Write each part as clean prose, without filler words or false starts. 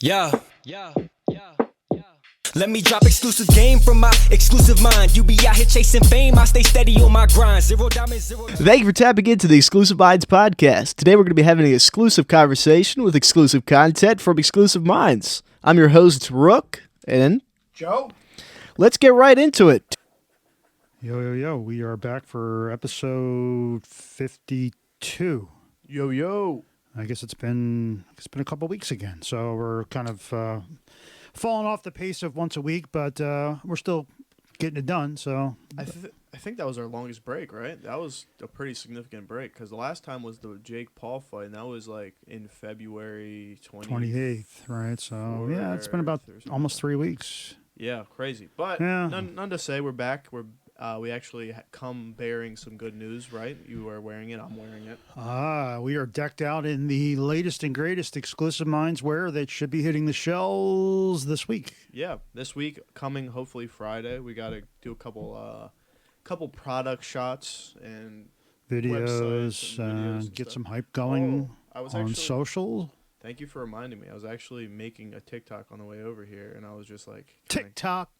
Yeah. Let me drop exclusive game from my exclusive mind. You be out here chasing fame, I stay steady on my grind. Zero diamonds, zero. Thank you for tapping into the Exclusive Minds podcast. Today we're going to be having an exclusive conversation with exclusive content from Exclusive Minds. I'm your host, Rook, and Joe? let's get right into it. Yo. We are back for episode 52. Yo. I guess it's been a couple weeks again. So we're kind of falling off the pace of once a week, but we're still getting it done. So I think that was our longest break, right? That was a pretty significant break because the last time was the Jake Paul fight, and that was like in February 28th, right? So yeah, it's been about almost 3 weeks. Yeah, crazy. But Yeah. none to say. We're back. We actually come bearing some good news, right? You are wearing it. I'm wearing it. We are decked out in the latest and greatest Exclusive Minds wear that should be hitting the shelves this week. Yeah, this week coming hopefully Friday. We got to do a couple product shots and Videos and and get stuff. some hype going I was on actually social. Thank you for reminding me. I was actually making a TikTok on the way over here, and I was just like, can I TikTok,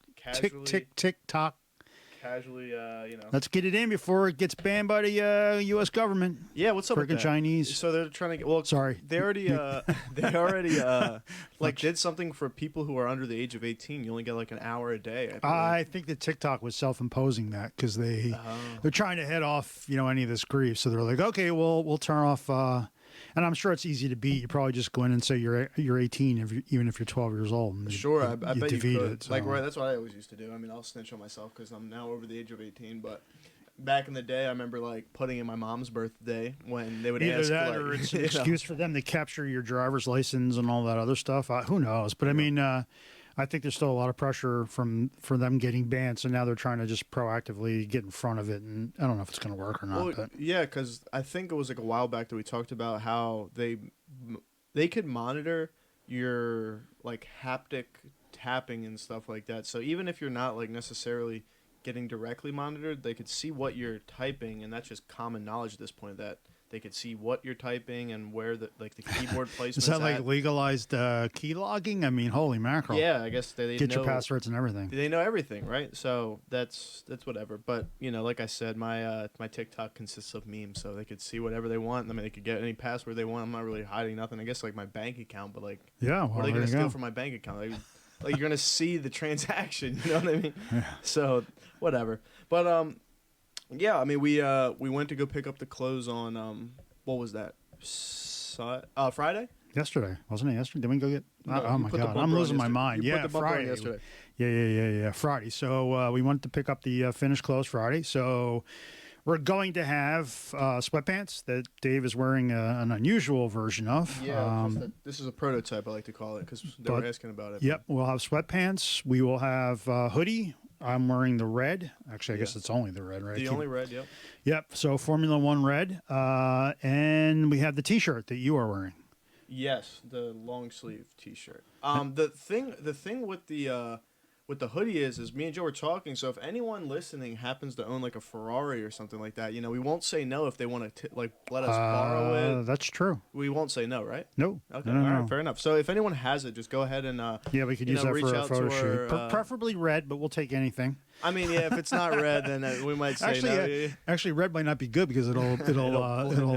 tick-tock. casually, Let's get it in before it gets banned by the U.S. government. Yeah, what's up with Freaking that? Chinese. So they're trying to get. Well, Sorry. They already did something for people who are under the age of 18. You only get like an hour a day. I think that TikTok was self-imposing that because they're trying to head off, any of this grief. So they're like, okay, we'll turn off. And I'm sure it's easy to beat. You probably just go in and say you're 18, even if you're 12 years old. And Sure, I bet you defeat could. it, so. Like, right, that's what I always used to do. I mean, I'll snitch on myself because I'm now over the age of 18. But back in the day, I remember like putting in my mom's birthday when they would Either ask. that like, or it's an you know. excuse for them to capture your driver's license and all that other stuff. Who knows? But I mean, I think there's still a lot of pressure for them getting banned. So now they're trying to just proactively get in front of it. And I don't know if it's going to work or not. Well, But yeah, because I think it was like a while back that we talked about how they could monitor your like haptic tapping and stuff like that. So even if you're not like necessarily getting directly monitored, they could see what you're typing, and that's just common knowledge at this point that they could see what you're typing and where the keyboard placement is that like legalized key logging? I mean, holy mackerel! Yeah, I guess they Get know, your passwords and everything. They know everything, right? So that's whatever. But like I said, my TikTok consists of memes, so they could see whatever they want. I mean, they could get any password they want. I'm not really hiding nothing. I guess like my bank account, but like, Yeah, well, what are they there gonna you steal go. from my bank account? Like you're gonna see the transaction. You know what I mean? Yeah. So whatever. But yeah. I mean, we went to go pick up the clothes on what was that? Friday. Yesterday, wasn't it? Yesterday, did we go get? No, Oh you my put the god, bumper I'm on losing my yesterday. mind. You put Yeah, the bumper on Friday. yesterday. Yeah. Friday. So we went to pick up the finished clothes Friday. So we're going to have sweatpants that Dave is wearing an unusual version of. Yeah, this is a prototype, I like to call it, because they were asking about it. Yep, we'll have sweatpants. We will have hoodie. I'm wearing the red. Actually, I guess it's only the red, right? The only red, yep. Yep. So Formula One red, and we have the T-shirt that you are wearing. Yes, the long sleeve T-shirt. The thing with the hoodie is me and Joe were talking. So if anyone listening happens to own like a Ferrari or something like that, we won't say no if they want to like let us borrow it. That's true. We won't say no, right? No. Okay, No. all right, fair enough. So if anyone has it, just go ahead and Yeah, we could use that reach for a out to photo shoot. our, Preferably red, but we'll take anything. I mean, yeah, if it's not red, then we might say no. Actually, red might not be good because it'll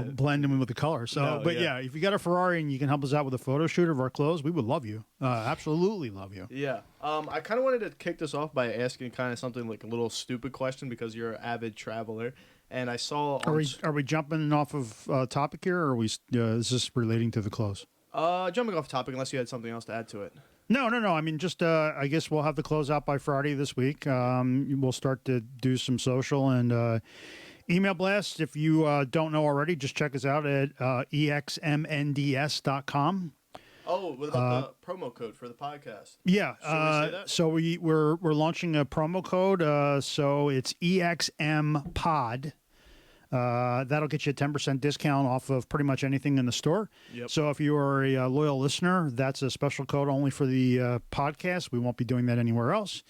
blend in with the color. So, No, but yeah. if you got a Ferrari and you can help us out with a photo shoot of our clothes, we would love you. Absolutely love you. Yeah. I kind of wanted to kick this off by asking kind of something like a little stupid question because you're an avid traveler, and I saw. Are we jumping off of topic here, or are we? Is this relating to the clothes? Jumping off topic, unless you had something else to add to it. No. I mean, just I guess we'll have the close out by Friday this week. We'll start to do some social and email blasts. If you don't know already, just check us out at EXMNDS.com. Oh, what about the promo code for the podcast? Yeah. Should we say that? So we're launching a promo code. So it's EXMPOD. That'll get you a 10% discount off of pretty much anything in the store. Yep. So if you are a loyal listener, that's a special code only for the podcast. We won't be doing that anywhere else.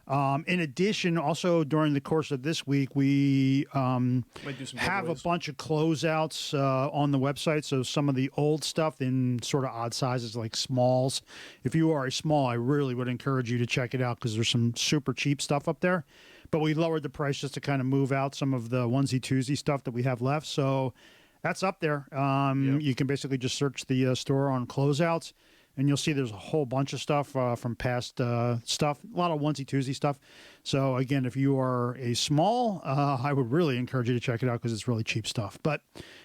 In addition, also during the course of this week, we Might do some have a giveaways. bunch of closeouts on the website. So some of the old stuff in sort of odd sizes like smalls. If you are a small, I really would encourage you to check it out because there's some super cheap stuff up there. But we lowered the price just to kind of move out some of the onesie twosie stuff that we have left. So that's up there. You can basically just search the store on closeouts. And you'll see there's a whole bunch of stuff from past stuff, a lot of onesie twosie stuff. So again, if you are a small, I would really encourage you to check it out because it's really cheap stuff. But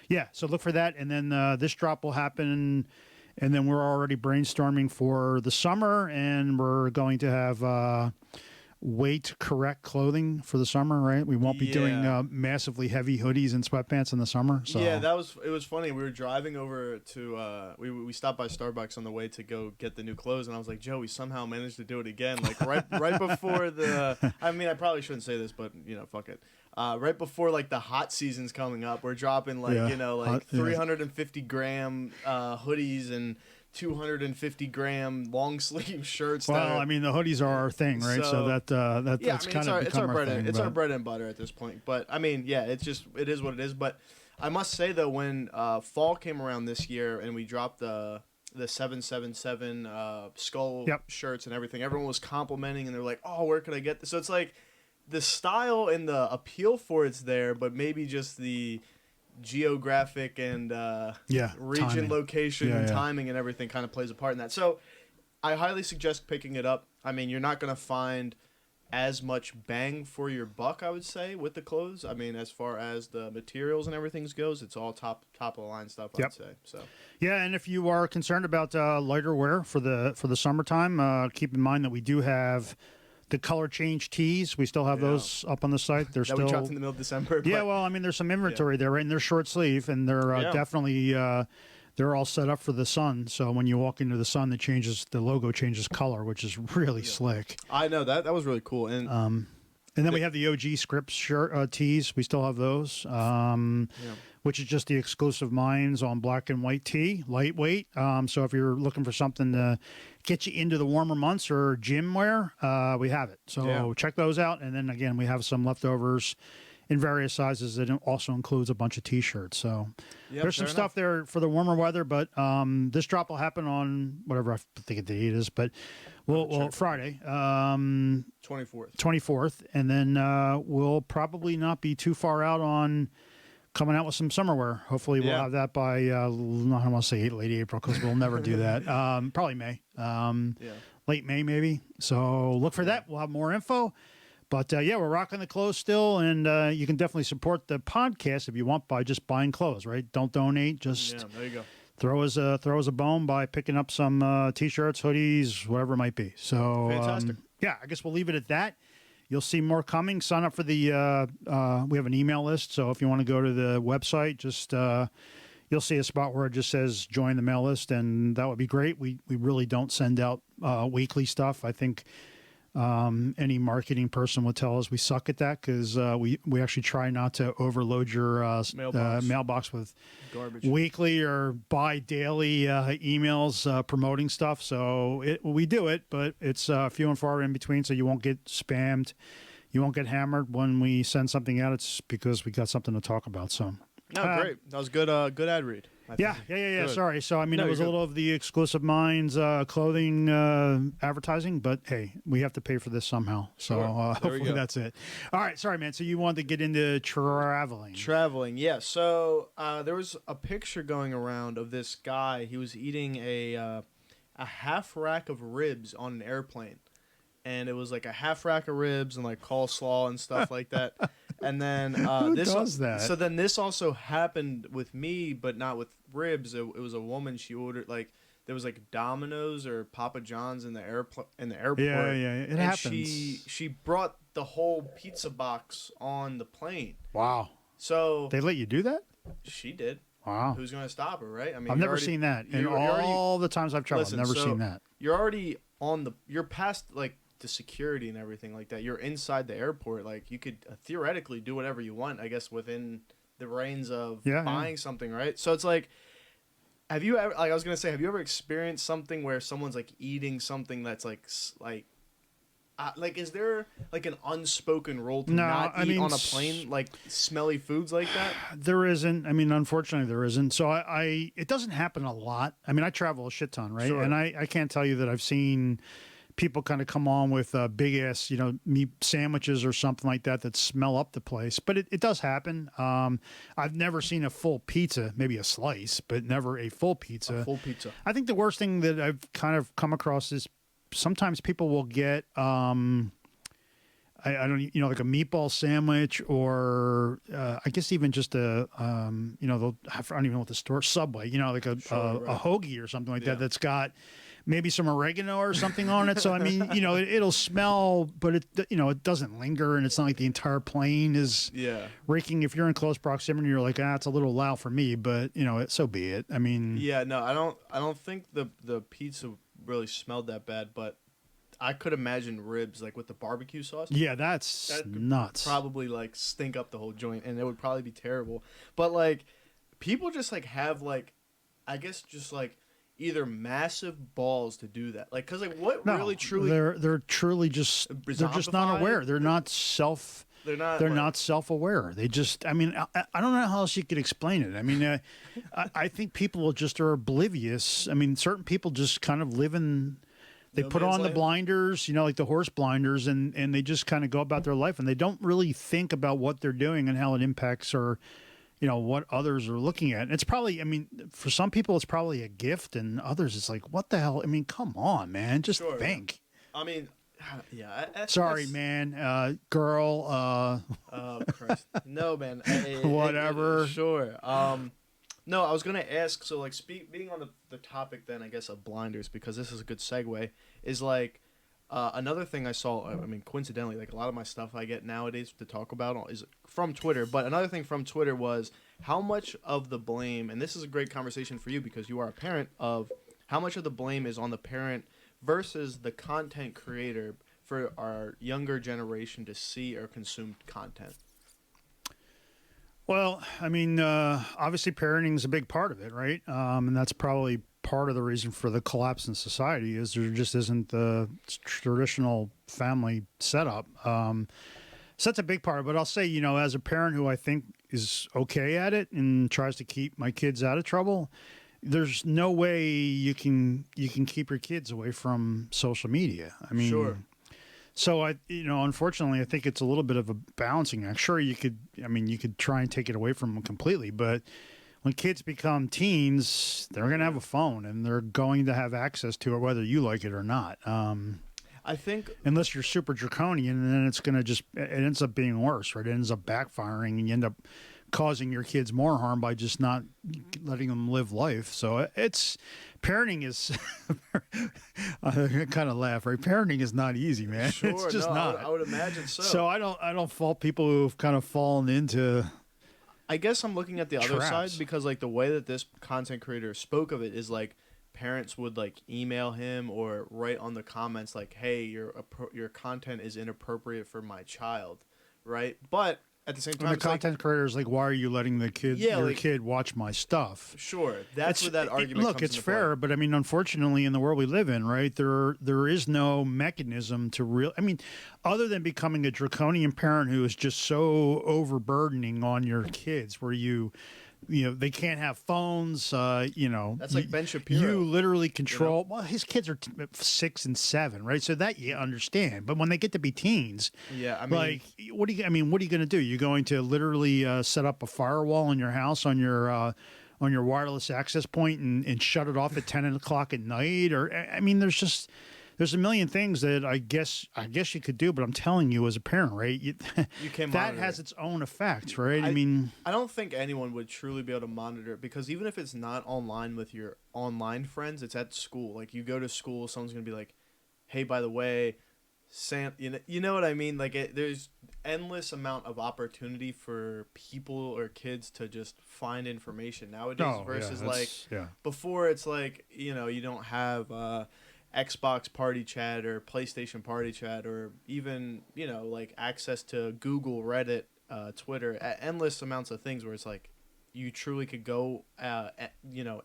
yeah, so look for that. And then this drop will happen. And then we're already brainstorming for the summer. And we're going to have weight correct clothing for the summer, right? We won't be doing massively heavy hoodies and sweatpants in the summer. So Yeah, it was funny. We were driving over to we stopped by Starbucks on the way to go get the new clothes, and I was like, Joe, we somehow managed to do it again. Like right before the I mean, I probably shouldn't say this, but fuck it. Right before like the hot season's coming up, we're dropping like hot, 350 gram hoodies and 250 gram long sleeve shirts. Well, I mean, the hoodies are our thing, right? So that's kind of become our thing. It's our bread and butter at this point. But I mean, yeah, it is what it is. But I must say though, when fall came around this year and we dropped the 777 skull shirts and everything, everyone was complimenting and they're like, "Oh, where could I get this?" So it's like the style and the appeal for it's there, but maybe just the geographic and region, timing. location, and timing and everything kind of plays a part in that. So I highly suggest picking it up. I mean, you're not going to find as much bang for your buck, I would say, with the clothes. I mean, as far as the materials and everything goes, it's all top of the line stuff, I'd say. So yeah, and if you are concerned about lighter wear for the summertime, keep in mind that we do have the color change tees. We still have those up on the site. They're still we dropped in the middle of December. Yeah, well, I mean, there's some inventory there, right? And they're short sleeve, and they're definitely they're all set up for the sun. So when you walk into the sun, the logo changes color, which is really slick. I know that was really cool. And then we have the OG script shirt tees. We still have those, which is just the exclusive minds on black and white tee, lightweight. So if you're looking for something to get you into the warmer months or gym wear, we have it. So check those out. And then again, we have some leftovers in various sizes. It also includes a bunch of T-shirts. So there's some stuff there for the warmer weather. But this drop will happen on whatever I think the date is, but Friday, 24th, and then we'll probably not be too far out on coming out with some summer wear. Hopefully, we'll have that by I don't want to say late April because we'll never do that. Probably May, late May maybe. So look for that. We'll have more info. But we're rocking the clothes still, and you can definitely support the podcast if you want by just buying clothes. Right? Don't donate. Just there you go. Throw us a bone by picking up some T-shirts, hoodies, whatever it might be. So fantastic. I guess we'll leave it at that. You'll see more coming. Sign up for the we have an email list. So if you want to go to the website, just you'll see a spot where it just says join the mail list, and that would be great. We really don't send out weekly stuff. I think any marketing person would tell us we suck at that because we actually try not to overload your mailbox with garbage, weekly or bi-daily emails promoting stuff. So we do it, but it's few and far in between, so you won't get spammed. You won't get hammered when we send something out. It's because we got something to talk about. So no, great. That was good. Good ad read. Yeah. Good. Sorry. So, I mean, it was a little of the Exclusive Minds clothing advertising, but hey, we have to pay for this somehow. So hopefully that's it. All right. Sorry, man. So you wanted to get into traveling. Yeah. So there was a picture going around of this guy. He was eating a half rack of ribs on an airplane. And it was like a half rack of ribs and like coleslaw and stuff like that. And then Who does that? So then this also happened with me, but not with ribs. It was a woman. She ordered like there was like Domino's or Papa John's in the airport. Yeah, it happens. She brought the whole pizza box on the plane. Wow. So they let you do that? She did. Wow. Who's going to stop her, right? I mean, I've never seen that. In all the times I've traveled, I've never seen that. You're already you're past like the security and everything like that. You're inside the airport. Like you could theoretically do whatever you want, I guess, within the reins of buying something, right? So it's like, have you ever, like I was going to say, have you ever experienced something where someone's like eating something that's like like, is there like an unspoken rule to No, not I eat mean, on a plane, like smelly foods like that? There isn't. I mean, unfortunately, there isn't. So it doesn't happen a lot. I mean, I travel a shit ton, right? Sure. And I can't tell you that I've seen people kind of come on with big ass, meat sandwiches or something like that smell up the place. But it does happen. I've never seen a full pizza, maybe a slice, but never a full pizza. A full pizza. I think the worst thing that I've kind of come across is sometimes people will get I don't, like a meatball sandwich, or I guess even just a, I don't even know what the store, Subway, like a hoagie or something like that that's got maybe some oregano or something on it. So I mean, it'll smell, but it doesn't linger, and it's not like the entire plane is reeking. If you're in close proximity, you're like, it's a little loud for me, but so be it. I mean, no, I don't think the pizza really smelled that bad, but I could imagine ribs like with the barbecue sauce. Yeah, that nuts. Probably like stink up the whole joint, and it would probably be terrible. But like, people just like have like, I guess just like either massive balls to do that. Like, cause like really truly they're truly just they're just not aware. They're not self-aware. They just, I mean, I don't know how else you could explain it. I mean, I think people just are oblivious. I mean, certain people just kind of live in. They put on the blinders, like the horse blinders, and they just kind of go about their life, and they don't really think about what they're doing and how it impacts or, what others are looking at. And it's probably, I mean, for some people, it's probably a gift, and others, it's like, what the hell? I mean, come on, man, just think. I mean, yeah. Sorry, man, girl. Oh, Christ. No, man. Whatever. Sure. No, I was going to ask, so like being on the topic then, I guess, of blinders, because this is a good segue, is like another thing I saw, I mean, coincidentally, like a lot of my stuff I get nowadays to talk about is from Twitter, but another thing from Twitter was how much of the blame, and this is a great conversation for you because you are a parent, of how much of the blame is on the parent versus the content creator for our younger generation to see or consume content. Well, I mean, obviously parenting is a big part of it, right? And that's probably part of the reason for the collapse in society is there just isn't the traditional family setup. So that's a big part. But I'll say, as a parent who I think is okay at it and tries to keep my kids out of trouble, there's no way you can keep your kids away from social media. I mean, sure. So unfortunately, I think it's a little bit of a balancing act. Sure, you could try and take it away from them completely, but when kids become teens, they're going to have a phone and they're going to have access to it, whether you like it or not. I think unless you're super draconian, and then it ends up being worse, right? It ends up backfiring, and you end up causing your kids more harm by just not letting them live life. So parenting is I kind of laugh, right? Parenting is not easy, man. Sure, it's just not. I would imagine so. So I don't fault people who've kind of fallen into. I guess I'm looking at the other traps. side because like the way that this content creator spoke of it is like parents would like email him or write on the comments like, "Hey, your content is inappropriate for my child," right? But at the same time, the content creator is like, "Why are you letting the kid, your like, kid, watch my stuff?" Sure, that's where that argument. Look, comes it's into fair, play. but I mean, unfortunately, in the world we live in, right, there is no mechanism to I mean, other than becoming a draconian parent who is just so overburdening on your kids, where they can't have phones. That's like Ben Shapiro. You literally control. Well, his kids are 6 and 7, right? So that you understand. But when they get to be teens, yeah, I mean, like, what are you going to do? You're going to literally set up a firewall in your house on your wireless access point and shut it off at 10 o'clock at night, or I mean, there's a million things that I guess you could do, but I'm telling you, as a parent, right? You can that monitor has it. its own effects, right? I mean, I don't think anyone would truly be able to monitor it because even if it's not online with your online friends, it's at school. Like you go to school, someone's gonna be like, "Hey, by the way, you know what I mean?" Like there's endless amount of opportunity for people or kids to just find information nowadays versus before. It's like you don't have. Xbox party chat or PlayStation party chat or even like access to Google, Reddit, Twitter, endless amounts of things where it's like you truly could go,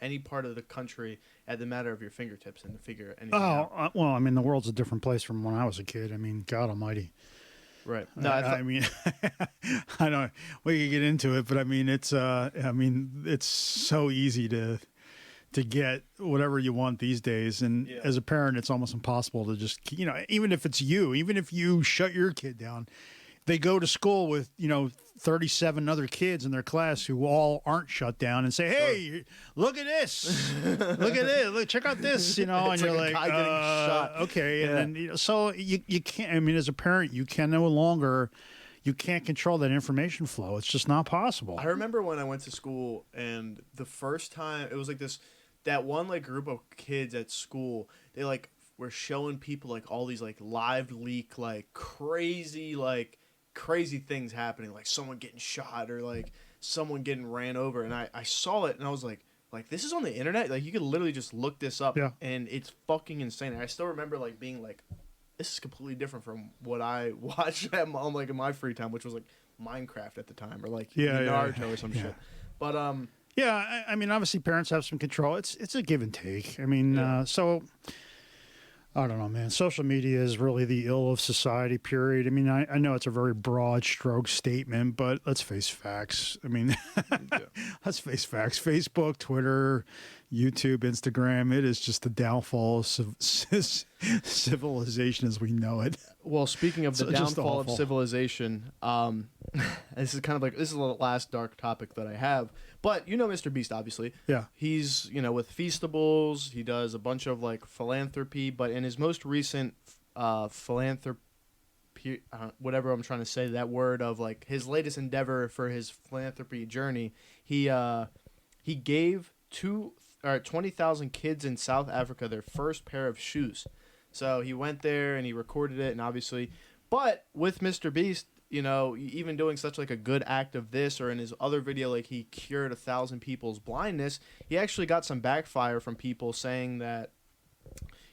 any part of the country at the matter of your fingertips and figure anything out. Well, I mean, the world's a different place from when I was a kid. I mean, God Almighty. Right. No, I mean, I don't. We can get into it, but I mean, it's so easy to get whatever you want these days, and as a parent, it's almost impossible to just, even if it's you, even if you shut your kid down. They go to school with 37 other kids in their class who all aren't shut down, and say, "Hey, look at this! Look at it! Look, check out this!" And you're like, guy getting shot. "Okay." And then so you can't. I mean, as a parent, you can't control that information flow. It's just not possible. I remember when I went to school, and the first time it was like that one like group of kids at school. They like were showing people like all these like live leak crazy things happening, like someone getting shot or like someone getting ran over, and I saw it and I was like this is on the internet, like you could literally just look this up, and it's fucking insane. And I still remember like being like, this is completely different from what I watched at like in my free time, which was like Minecraft at the time, or like Naruto or some shit. But I mean, obviously parents have some control. It's a give and take. I mean, so I don't know, man. Social media is really the ill of society, period. I mean, I know it's a very broad stroke statement, but let's face facts. I mean, let's face facts. Facebook, Twitter, YouTube, Instagram, it is just the downfall of civilization as we know it. Well, speaking of the downfall of civilization, this is the last dark topic that I have. But Mr. Beast, obviously. Yeah. He's, with Feastables. He does a bunch of like philanthropy. But in his most recent philanthropy, whatever I'm trying to say, that word of like his latest endeavor for his philanthropy journey, he gave 20,000 kids in South Africa their first pair of shoes. So he went there and he recorded it, and obviously, but with Mr. Beast, even doing such like a good act of this, or in his other video, like he cured 1,000 people's blindness, he actually got some backfire from people saying that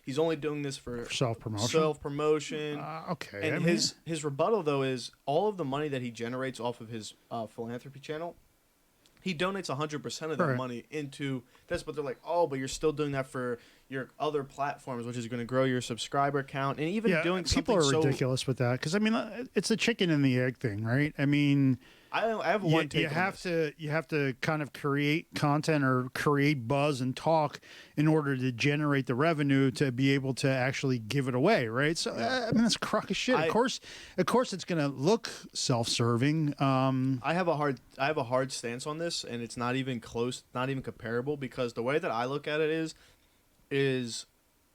he's only doing this for self-promotion. Okay. And his rebuttal though is all of the money that he generates off of his philanthropy channel, he donates 100% of that money into this, but they're like, oh, but you're still doing that for your other platforms, which is going to grow your subscriber count, and even doing something people are ridiculous with that, because I mean, it's a chicken and the egg thing, right? I mean, I have one take. You have to kind of create content or create buzz and talk in order to generate the revenue to be able to actually give it away, right? So I mean, that's a crock of shit. Of course, it's going to look self-serving. I have a hard stance on this, and it's not even close, not even comparable, because the way that I look at it is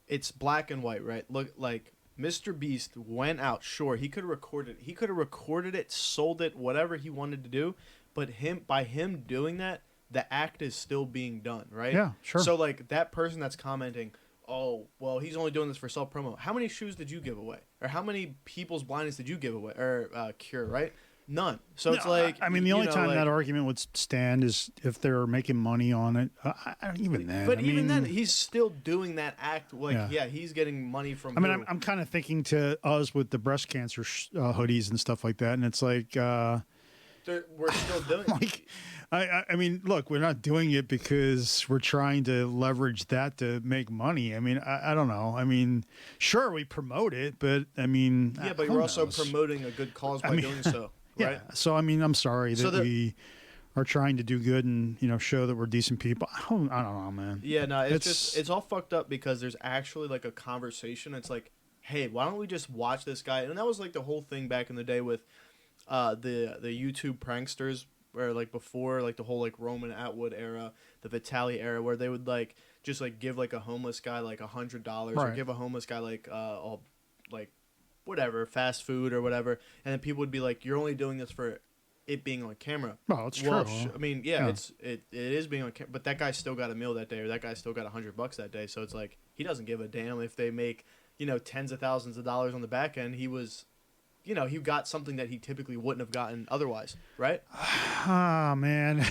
it's black and white, right? Look, like Mr. Beast went out. Sure, he could have recorded it. He could have recorded it, sold it, whatever he wanted to do. But by him doing that, the act is still being done, right? Yeah, sure. So like that person that's commenting, oh, well, he's only doing this for self-promo. How many shoes did you give away? Or how many people's blindness did you give away or cure, right? None. So it's like, I mean, the only time that argument would stand is if they're making money on it. I don't even then. But even then, he's still doing that act. Like, he's getting money from. I mean, I'm kind of thinking to us with the breast cancer hoodies and stuff like that, and it's like we're still doing. Like, I mean, look, we're not doing it because we're trying to leverage that to make money. I mean, I don't know. I mean, sure, we promote it, but I mean, but you're also promoting a good cause by doing so. Right? Yeah. So I mean, I'm sorry that we are trying to do good and show that we're decent people. I don't know, man. Yeah, no, it's all fucked up because there's actually like a conversation. It's like, hey, why don't we just watch this guy? And that was like the whole thing back in the day with the YouTube pranksters, where like before like the whole like Roman Atwood era, the Vitaly era, where they would like just like give like a homeless guy like $100 or give a homeless guy like whatever, fast food or whatever, and then people would be like, you're only doing this for it being on camera. Well, it's true. I mean, it is being on camera, but that guy still got a meal that day, or that guy still got $100 that day, so it's like, he doesn't give a damn if they make, tens of thousands of dollars on the back end. He was, he got something that he typically wouldn't have gotten otherwise, right? Ah, man.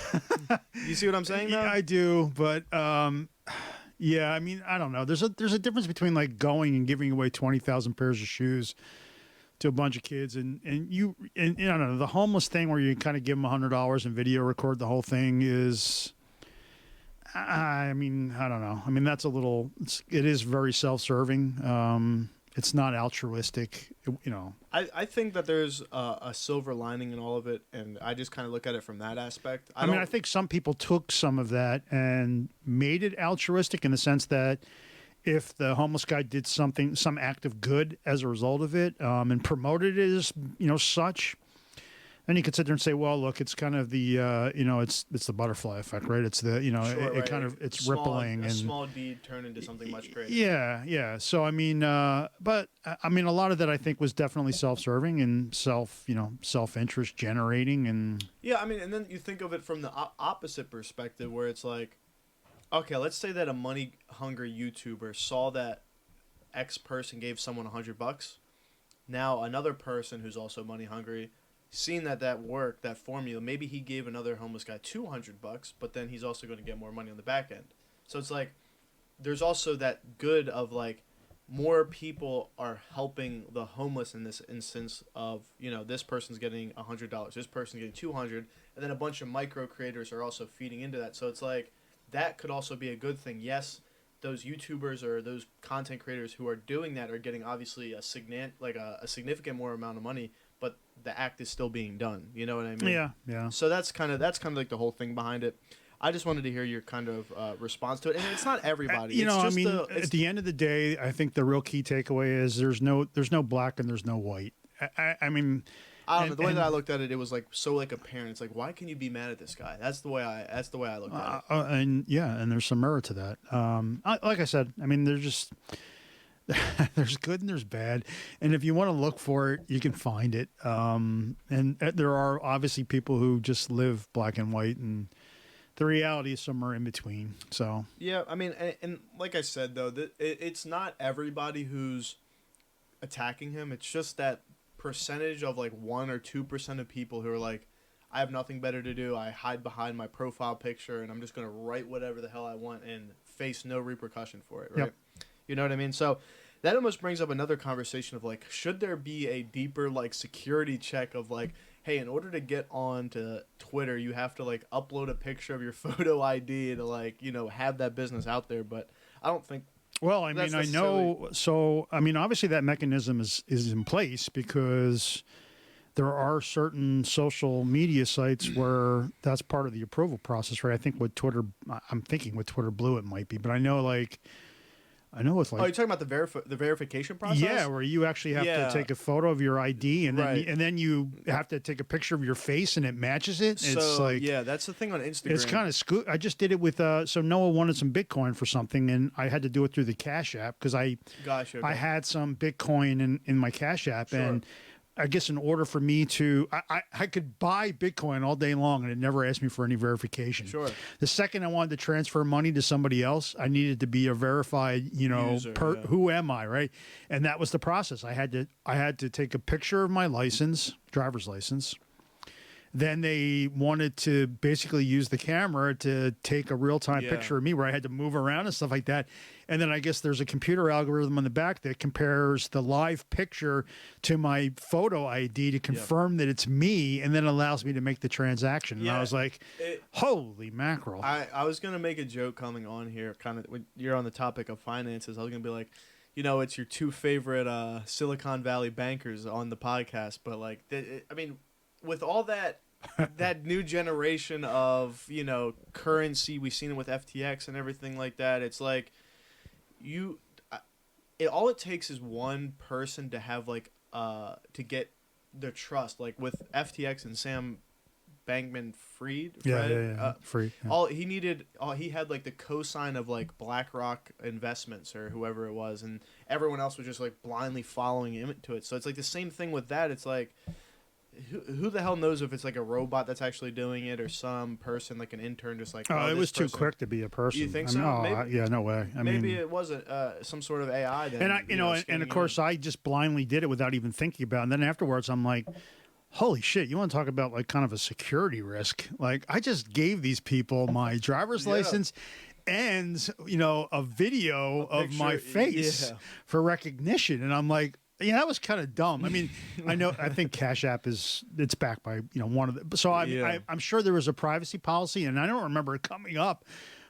You see what I'm saying, though? Yeah, I do, but, yeah, I mean, I don't know. There's a difference between like going and giving away 20,000 pairs of shoes to a bunch of kids, and I don't know, the homeless thing where you kind of give them $100 and video record the whole thing is. I mean, I don't know. I mean, that's a little. It is very self-serving. It's not altruistic. I think that there's a silver lining in all of it, and I just kind of look at it from that aspect. I mean, I think some people took some of that and made it altruistic in the sense that if the homeless guy did some act of good as a result of it, and promoted it as such. And you could sit there and say, well, look, it's kind of the, it's the butterfly effect, right? It's the, it kind of, it's rippling. A small deed turned into something much greater. Yeah. So, I mean, but I mean, a lot of that I think was definitely self-serving and self-interest generating. And yeah, I mean, and then you think of it from the opposite perspective where it's like, okay, let's say that a money-hungry YouTuber saw that X person gave someone $100. Now another person who's also money-hungry seeing that worked, that formula, maybe he gave another homeless guy $200, but then he's also going to get more money on the back end. So it's like there's also that good of like more people are helping the homeless in this instance of this person's getting $100, this person's getting $200, and then a bunch of micro creators are also feeding into that. So it's like that could also be a good thing. Yes, those YouTubers or those content creators who are doing that are getting obviously a significant more amount of money, but the act is still being done. You know what I mean? Yeah. So that's kind of like the whole thing behind it. I just wanted to hear your kind of response to it, and it's not everybody. At the end of the day, I think the real key takeaway is there's no black and there's no white. I mean, I don't know. The way that I looked at it, it was like so like apparent. It's like, why can you be mad at this guy? That's the way I looked at it. And there's some merit to that. Like I said, I mean, there's just. There's good and there's bad, and if you want to look for it, you can find it. And there are obviously people who just live black and white, and the reality is somewhere in between. So yeah, I mean, and like I said though, it's not everybody who's attacking him. It's just that percentage of like 1 or 2% of people who are like, I have nothing better to do. I hide behind my profile picture, and I'm just gonna write whatever the hell I want and face no repercussion for it. Right. Yep. You know what I mean? So that almost brings up another conversation of like, should there be a deeper like security check of like, hey, in order to get on to Twitter, you have to like upload a picture of your photo ID to like, have that business out there. But I don't think. Well, I mean, I know. So, I mean, obviously that mechanism is in place because there are certain social media sites where that's part of the approval process, right? I think with Twitter, I'm thinking with Twitter Blue it might be, but I know it's like. Oh, you're talking about the verification process? Yeah, where you actually have to take a photo of your ID and then you have to take a picture of your face and it matches it. So, it's like that's the thing on Instagram. It's kind of I just did it with so Noah wanted some Bitcoin for something and I had to do it through the Cash App because I had some Bitcoin in my Cash App and I guess in order for me to, I could buy Bitcoin all day long and it never asked me for any verification. Sure. The second I wanted to transfer money to somebody else, I needed to be a verified, User, who am I, right? And that was the process. I had to take a picture of my license, driver's license. Then they wanted to basically use the camera to take a real-time picture of me where I had to move around and stuff like that. And then I guess there's a computer algorithm on the back that compares the live picture to my photo ID to confirm that it's me and then allows me to make the transaction. And I was like, holy mackerel. I was going to make a joke coming on here, kind of when you're on the topic of finances. I was going to be like, it's your two favorite Silicon Valley bankers on the podcast. But like, I mean, with all that new generation of currency, we've seen it with FTX and everything like that. It's like all it takes is one person to have like to get the trust. Like with FTX and Sam Bankman-Fried, Fried. Yeah. All he needed, he had like the cosign of like BlackRock Investments or whoever it was, and everyone else was just like blindly following him to it. So it's like the same thing with that. It's like. Who the hell knows if it's like a robot that's actually doing it or some person like an intern just like it was too quick to be a person. You think so? No, no way. Maybe it wasn't some sort of AI then. And and of course I just blindly did it without even thinking about it. And then afterwards I'm like, holy shit, you want to talk about like kind of a security risk? Like I just gave these people my driver's license and a video of my face for recognition, and I'm like. Yeah, that was kind of dumb. I mean, I think Cash App it's backed by one of the. So I'm sure there was a privacy policy, and I don't remember it coming up.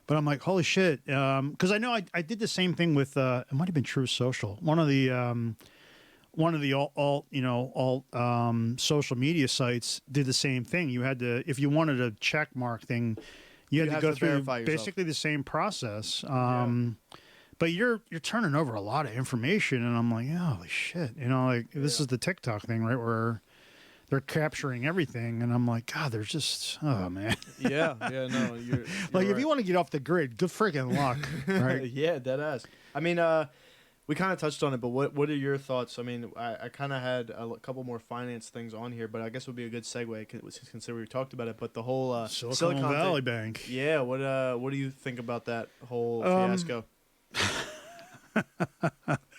But I'm like, holy shit, because I know I did the same thing with it might have been True Social, one of the alt social media sites did the same thing. You had to, if you wanted a check mark thing, you had to go through basically the same process. But you're turning over a lot of information, and I'm like, holy shit, like this is the TikTok thing, right? Where they're capturing everything, and I'm like, God, they're just, oh man. No, you're like, if right. you want to get off the grid, good freaking luck, right? Yeah, dead ass. I mean, we kind of touched on it, but what are your thoughts? I mean, I kind of had a couple more finance things on here, but I guess it would be a good segue considering we talked about it. But the whole Silicon Valley Bank. Yeah, what do you think about that whole fiasco?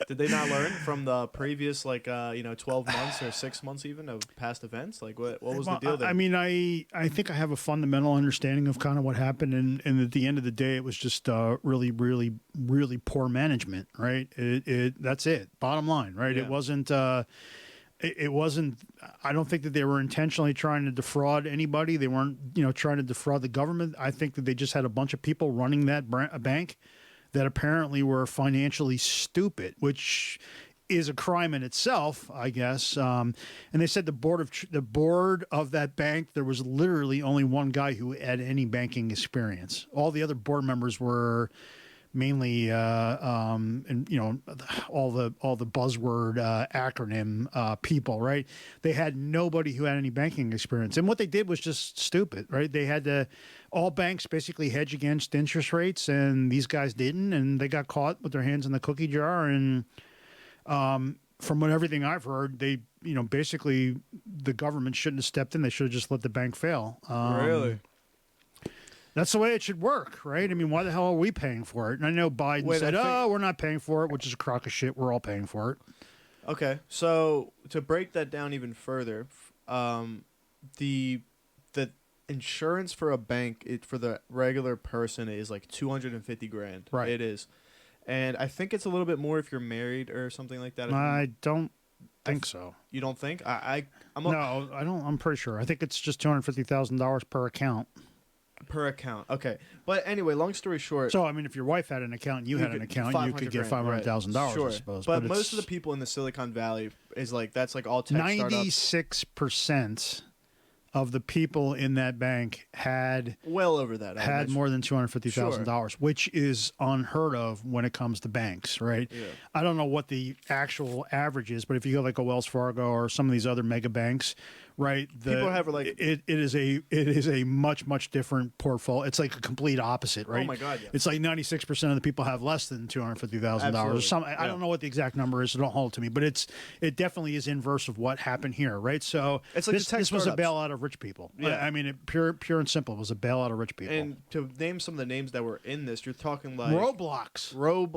Did they not learn from the previous 12 months or 6 months even of past events? Like what was the deal there? I mean, I think I have a fundamental understanding of kind of what happened, and at the end of the day, it was just really, really, really poor management, right? That's it. Bottom line, right? Yeah. It wasn't. It wasn't. I don't think that they were intentionally trying to defraud anybody. They weren't, trying to defraud the government. I think that they just had a bunch of people running that bank that apparently were financially stupid, which is a crime in itself, I guess. And they said the board of that bank, there was literally only one guy who had any banking experience. All the other board members were mainly, all the buzzword acronym people, right? They had nobody who had any banking experience, and what they did was just stupid, right? They had to. All banks basically hedge against interest rates, and these guys didn't, and they got caught with their hands in the cookie jar. And from everything I've heard, they, basically the government shouldn't have stepped in. They should have just let the bank fail. Really? That's the way it should work, right? I mean, why the hell are we paying for it? And I know Biden said, we're not paying for it, which is a crock of shit. We're all paying for it. Okay, so to break that down even further, the insurance for a bank, for the regular person is like $250,000. Right. It is. And I think it's a little bit more if you're married or something like that. I don't think so. You don't think? No, I don't. I'm pretty sure. I think it's just $250,000 per account. Per account. Okay. But anyway, long story short. So, I mean, if your wife had an account and you had an account, you could get $500,000, sure. I suppose. But most of the people in the Silicon Valley is that's all tech 96% of the people in that bank had well over that. Had more than $250,000, which is unheard of when it comes to banks, right? Yeah. I don't know what the actual average is, but if you go like a Wells Fargo or some of these other mega banks, right? People have it is a much different portfolio. It's like a complete opposite, right? Oh my God! Yeah. It's like 96% of the people have less than $250,000 or something. I don't know what the exact number is, so don't hold it to me. But it definitely is inverse of what happened here, right? So it's like this was a bailout of rich people. Yeah. I mean, pure and simple, it was a bailout of rich people. And to name some of the names that were in this, you're talking like Roblox, Roku,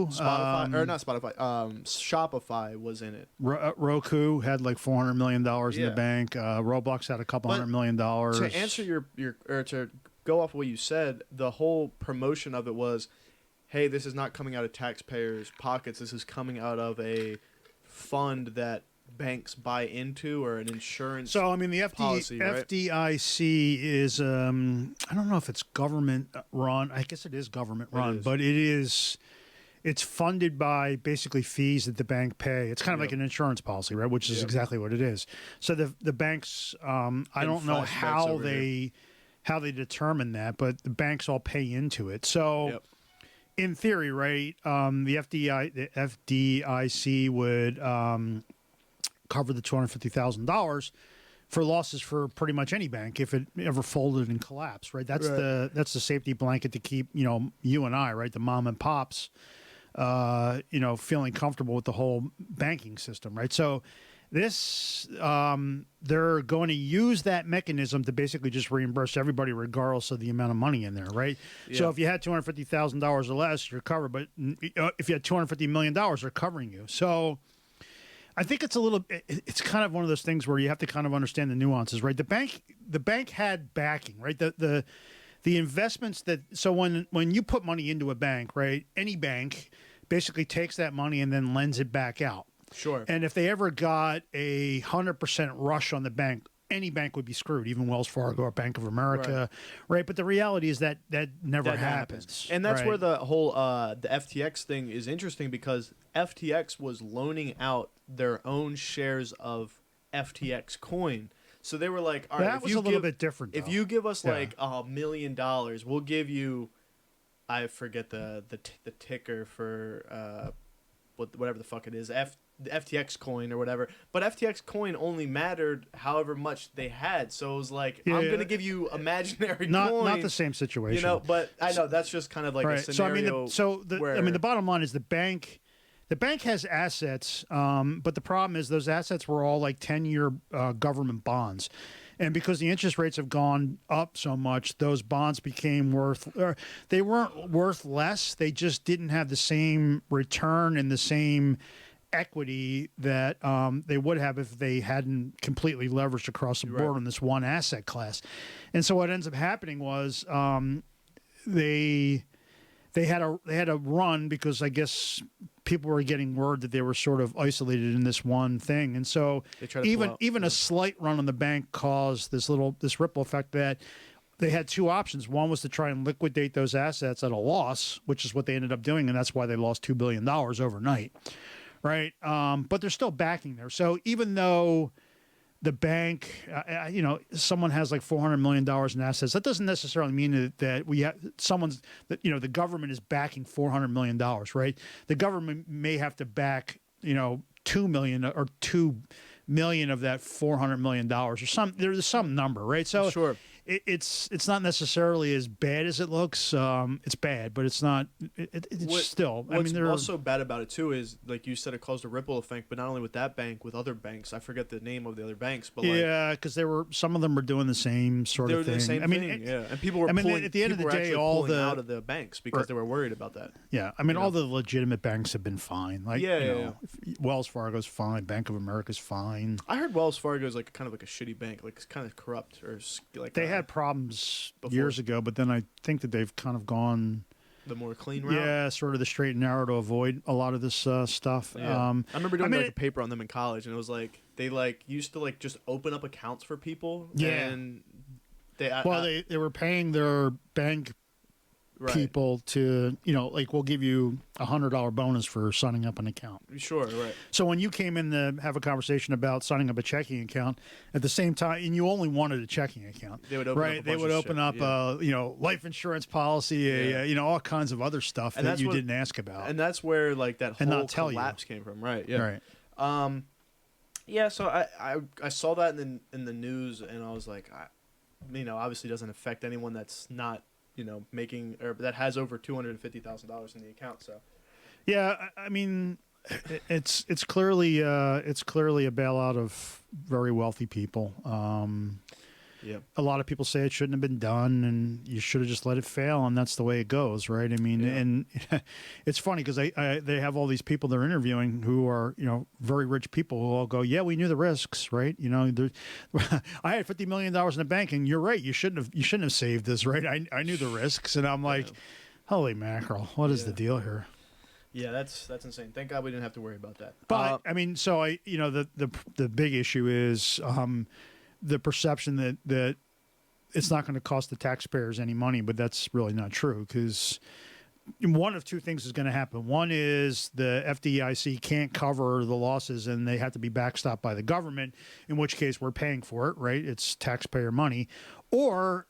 Spotify, or not Spotify. Shopify was in it. Roku had like $400 million in the bank. Roblox had a couple $100 million. To answer your or to go off what you said, the whole promotion of it was, hey, this is not coming out of taxpayers' pockets. This is coming out of a fund that banks buy into, or an insurance. So I mean, the policy, right? FDIC is I don't know if it's government run. I guess it is government run, but it's funded by basically fees that the bank pay. It's kind of like an insurance policy, right? Which is exactly what it is. So the banks, I don't know how they determine that, but the banks all pay into it. So in theory, right, the FDIC would cover the $250,000 for losses for pretty much any bank if it ever folded and collapsed, right? That's the safety blanket to keep you and I, right, the mom and pops, feeling comfortable with the whole banking system, right? So this they're going to use that mechanism to basically just reimburse everybody regardless of the amount of money in there, right? Yeah. So if you had $250,000 or less, you're covered, but if you had $250 million, they're covering you. So I think it's kind of one of those things where you have to kind of understand the nuances, right? The bank had backing, right? The investments so when you put money into a bank, right? Any bank basically takes that money and then lends it back out. Sure. And if they ever got a 100% rush on the bank, any bank would be screwed, even Wells Fargo or Bank of America, right? But the reality is that never happens. And that's right? where the whole the FTX thing is interesting, because FTX was loaning out their own shares of FTX coin. So they were like, all right, that was a little bit different. If though. you give us like $1 million, we'll give you, I forget the ticker for whatever the fuck it is, the FTX coin or whatever. But FTX coin only mattered however much they had. So it was like, I'm going to give you imaginary coin. Not the same situation. You know, but I know that's just kind of like a scenario. The bottom line is the bank has assets, but the problem is those assets were all like 10-year government bonds. And because the interest rates have gone up so much, those bonds became they weren't worth less. They just didn't have the same return and the same equity that they would have if they hadn't completely leveraged across the board on this one asset class. And so what ends up happening was they had a run, because I guess people were getting word that they were sort of isolated in this one thing. And so even a slight run on the bank caused this ripple effect that they had two options. One was to try and liquidate those assets at a loss, which is what they ended up doing, and that's why they lost $2 billion overnight. Right. But they're still backing there. So even though the bank, someone has like $400 million in assets, that doesn't necessarily mean that the government is backing $400 million, right? The government may have to back, 2 million or 2 million of that $400 million or there's some number, right? So sure. It's not necessarily as bad as it looks. It's bad, but it's not. It's still. What's also bad about it too is, like you said, it caused a ripple effect. But not only with that bank, with other banks. I forget the name of the other banks, but because some of them were doing the same sort of thing. The same thing. And people were pulling. At the end of the day, out of the banks because they were worried about that. Yeah, all the legitimate banks have been fine. Like Wells Fargo's fine, Bank of America's fine. I heard Wells Fargo is like kind of like a shitty bank, like it's kind of corrupt or like they had problems years ago, but then I think that they've kind of gone the more clean route. Yeah, sort of the straight and narrow to avoid a lot of this stuff. Yeah. I remember doing a paper on them in college, and it was like they used to just open up accounts for people. Yeah, and they were paying their bank people to we'll give you $100 bonus for signing up an account. Sure, right. So when you came in to have a conversation about signing up a checking account, at the same time, and you only wanted a checking account, they would open up life insurance policy, all kinds of other stuff that you didn't ask about, and that's where that whole collapse came from, right? Yeah, right. So I saw that in the news, and I was like, obviously doesn't affect anyone that's not making or that has over $250,000 in the account. So, yeah, it's clearly a bailout of very wealthy people. A lot of people say it shouldn't have been done, and you should have just let it fail, and that's the way it goes, right? And it's funny because they have all these people they're interviewing who are very rich people who all go, yeah, we knew the risks, right? I had $50 million in the bank, and you're right, you shouldn't have saved this, right? I knew the risks, and I'm like, holy mackerel, what is the deal here? Yeah, that's insane. Thank God we didn't have to worry about that. But the big issue is the perception that it's not going to cost the taxpayers any money, but that's really not true, because one of two things is going to happen. One is the FDIC can't cover the losses and they have to be backstopped by the government, in which case we're paying for it, right? It's taxpayer money. Or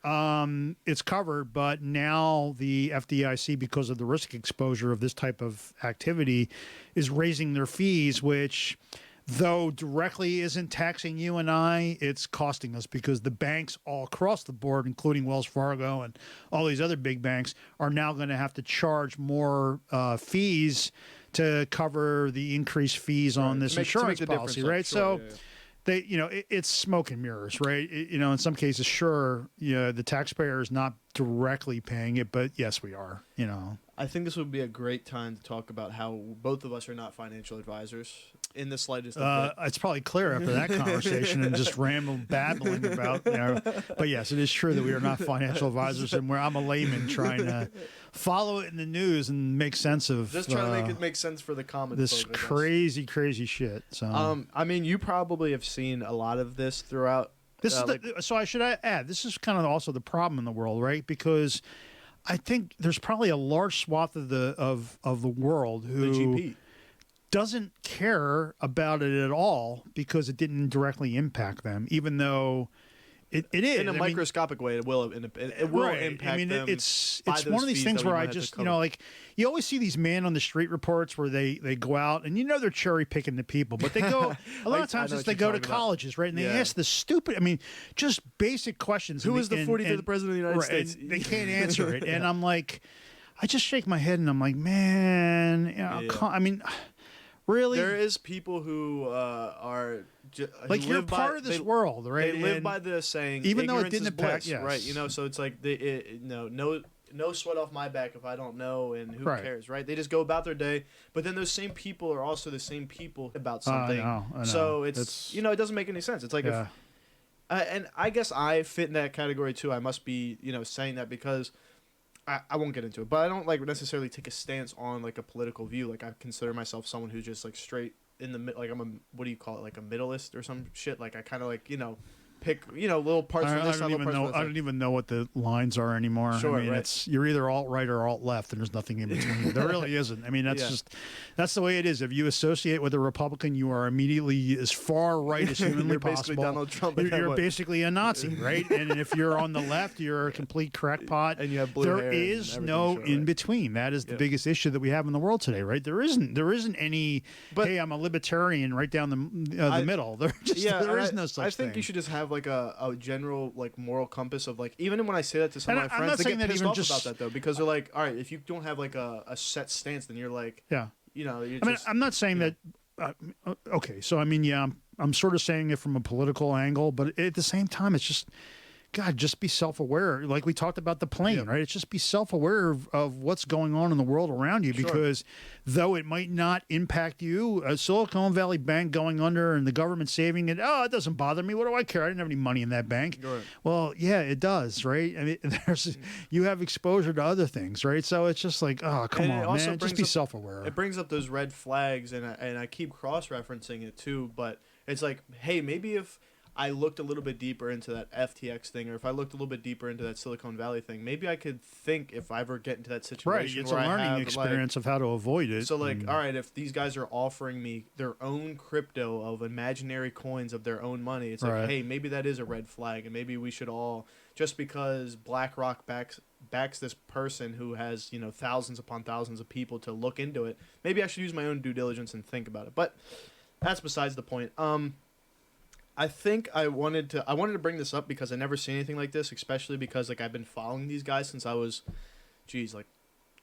it's covered, but now the FDIC, because of the risk exposure of this type of activity, is raising their fees, which, though directly isn't taxing you and I, it's costing us, because the banks all across the board, including Wells Fargo and all these other big banks, are now going to have to charge more fees to cover the increased fees on this insurance policy, right? So it's smoke and mirrors, right? In some cases, sure, the taxpayer is not directly paying it, but yes, we are, I think this would be a great time to talk about how both of us are not financial advisors. in the slightest. It's probably clear after that conversation and just babbling about. But yes, it is true that we are not financial advisors, and I'm a layman trying to follow it in the news and make sense of. Just trying to make it make sense for the common. This folk, crazy shit. So, I mean, you probably have seen a lot of this throughout. So I should add, this is kind of also the problem in the world, right? Because I think there's probably a large swath of the world who the GP doesn't care about it at all because it didn't directly impact them, even though it is in a microscopic way. It will right. impact. I mean, them it's one of these things where I just like you always see these man on the street reports where they go out and they're cherry picking the people, but they go a lot of times they go to colleges, right? And they ask the stupid, just basic questions. Who is the 45th president of the United States? And they can't answer it, and I'm like, I just shake my head and I'm like, man, really? There is people who are like you're part of this world, right? They live by the saying, even though it didn't impact, bliss, right? So it's like no sweat off my back if I don't know, and who cares, right? They just go about their day. But then those same people are also the same people about something. I know. So it's it doesn't make any sense. It's like if, and I guess I fit in that category too. I must be saying that because. I won't get into it, but I don't necessarily take a stance on a political view. I consider myself someone who's just straight in the mid. I'm a what do you call it? A middleist or some shit. I kind of pick little parts from this. I don't even know what the lines are anymore. Sure, it's you're either alt right or alt left, and there's nothing in between. There really isn't. That's the way it is. If you associate with a Republican, you are immediately as far right as humanly you're possible. Basically Donald Trump. You're basically a Nazi, right? And if you're on the left, you're a complete crackpot. And you have blue hair. There is no in between. That is the biggest issue that we have in the world today, right? There isn't any. But, hey, I'm a libertarian right down the middle. There is no such thing. I think you should just have a general moral compass of even when I say that to some of my friends, they get pissed off about that though, because they're like, all right, if you don't have a set stance, then you're I'm not saying that. Okay, so I'm sort of saying it from a political angle, but at the same time, it's just. God, just be self-aware. Like we talked about the plane, right? It's just be self-aware of what's going on in the world around you, because though it might not impact you, a Silicon Valley bank going under and the government saving it, it doesn't bother me. What do I care? I didn't have any money in that bank. Right. Well, yeah, it does, right? You have exposure to other things, right? So it's just like, oh, come on, man. Just be self-aware. It brings up those red flags, and I keep cross-referencing it too, but it's like, hey, maybe if I looked a little bit deeper into that FTX thing, or if I looked a little bit deeper into that Silicon Valley thing, maybe I could think if I ever get into that situation. Right, it's a learning experience of how to avoid it. So, all right, if these guys are offering me their own crypto of imaginary coins of their own money, it's like, hey, maybe that is a red flag, and maybe we should all, just because BlackRock backs this person who has thousands upon thousands of people to look into it, maybe I should use my own due diligence and think about it. But that's besides the point. I think I wanted to bring this up because I never seen anything like this, especially because I've been following these guys since I was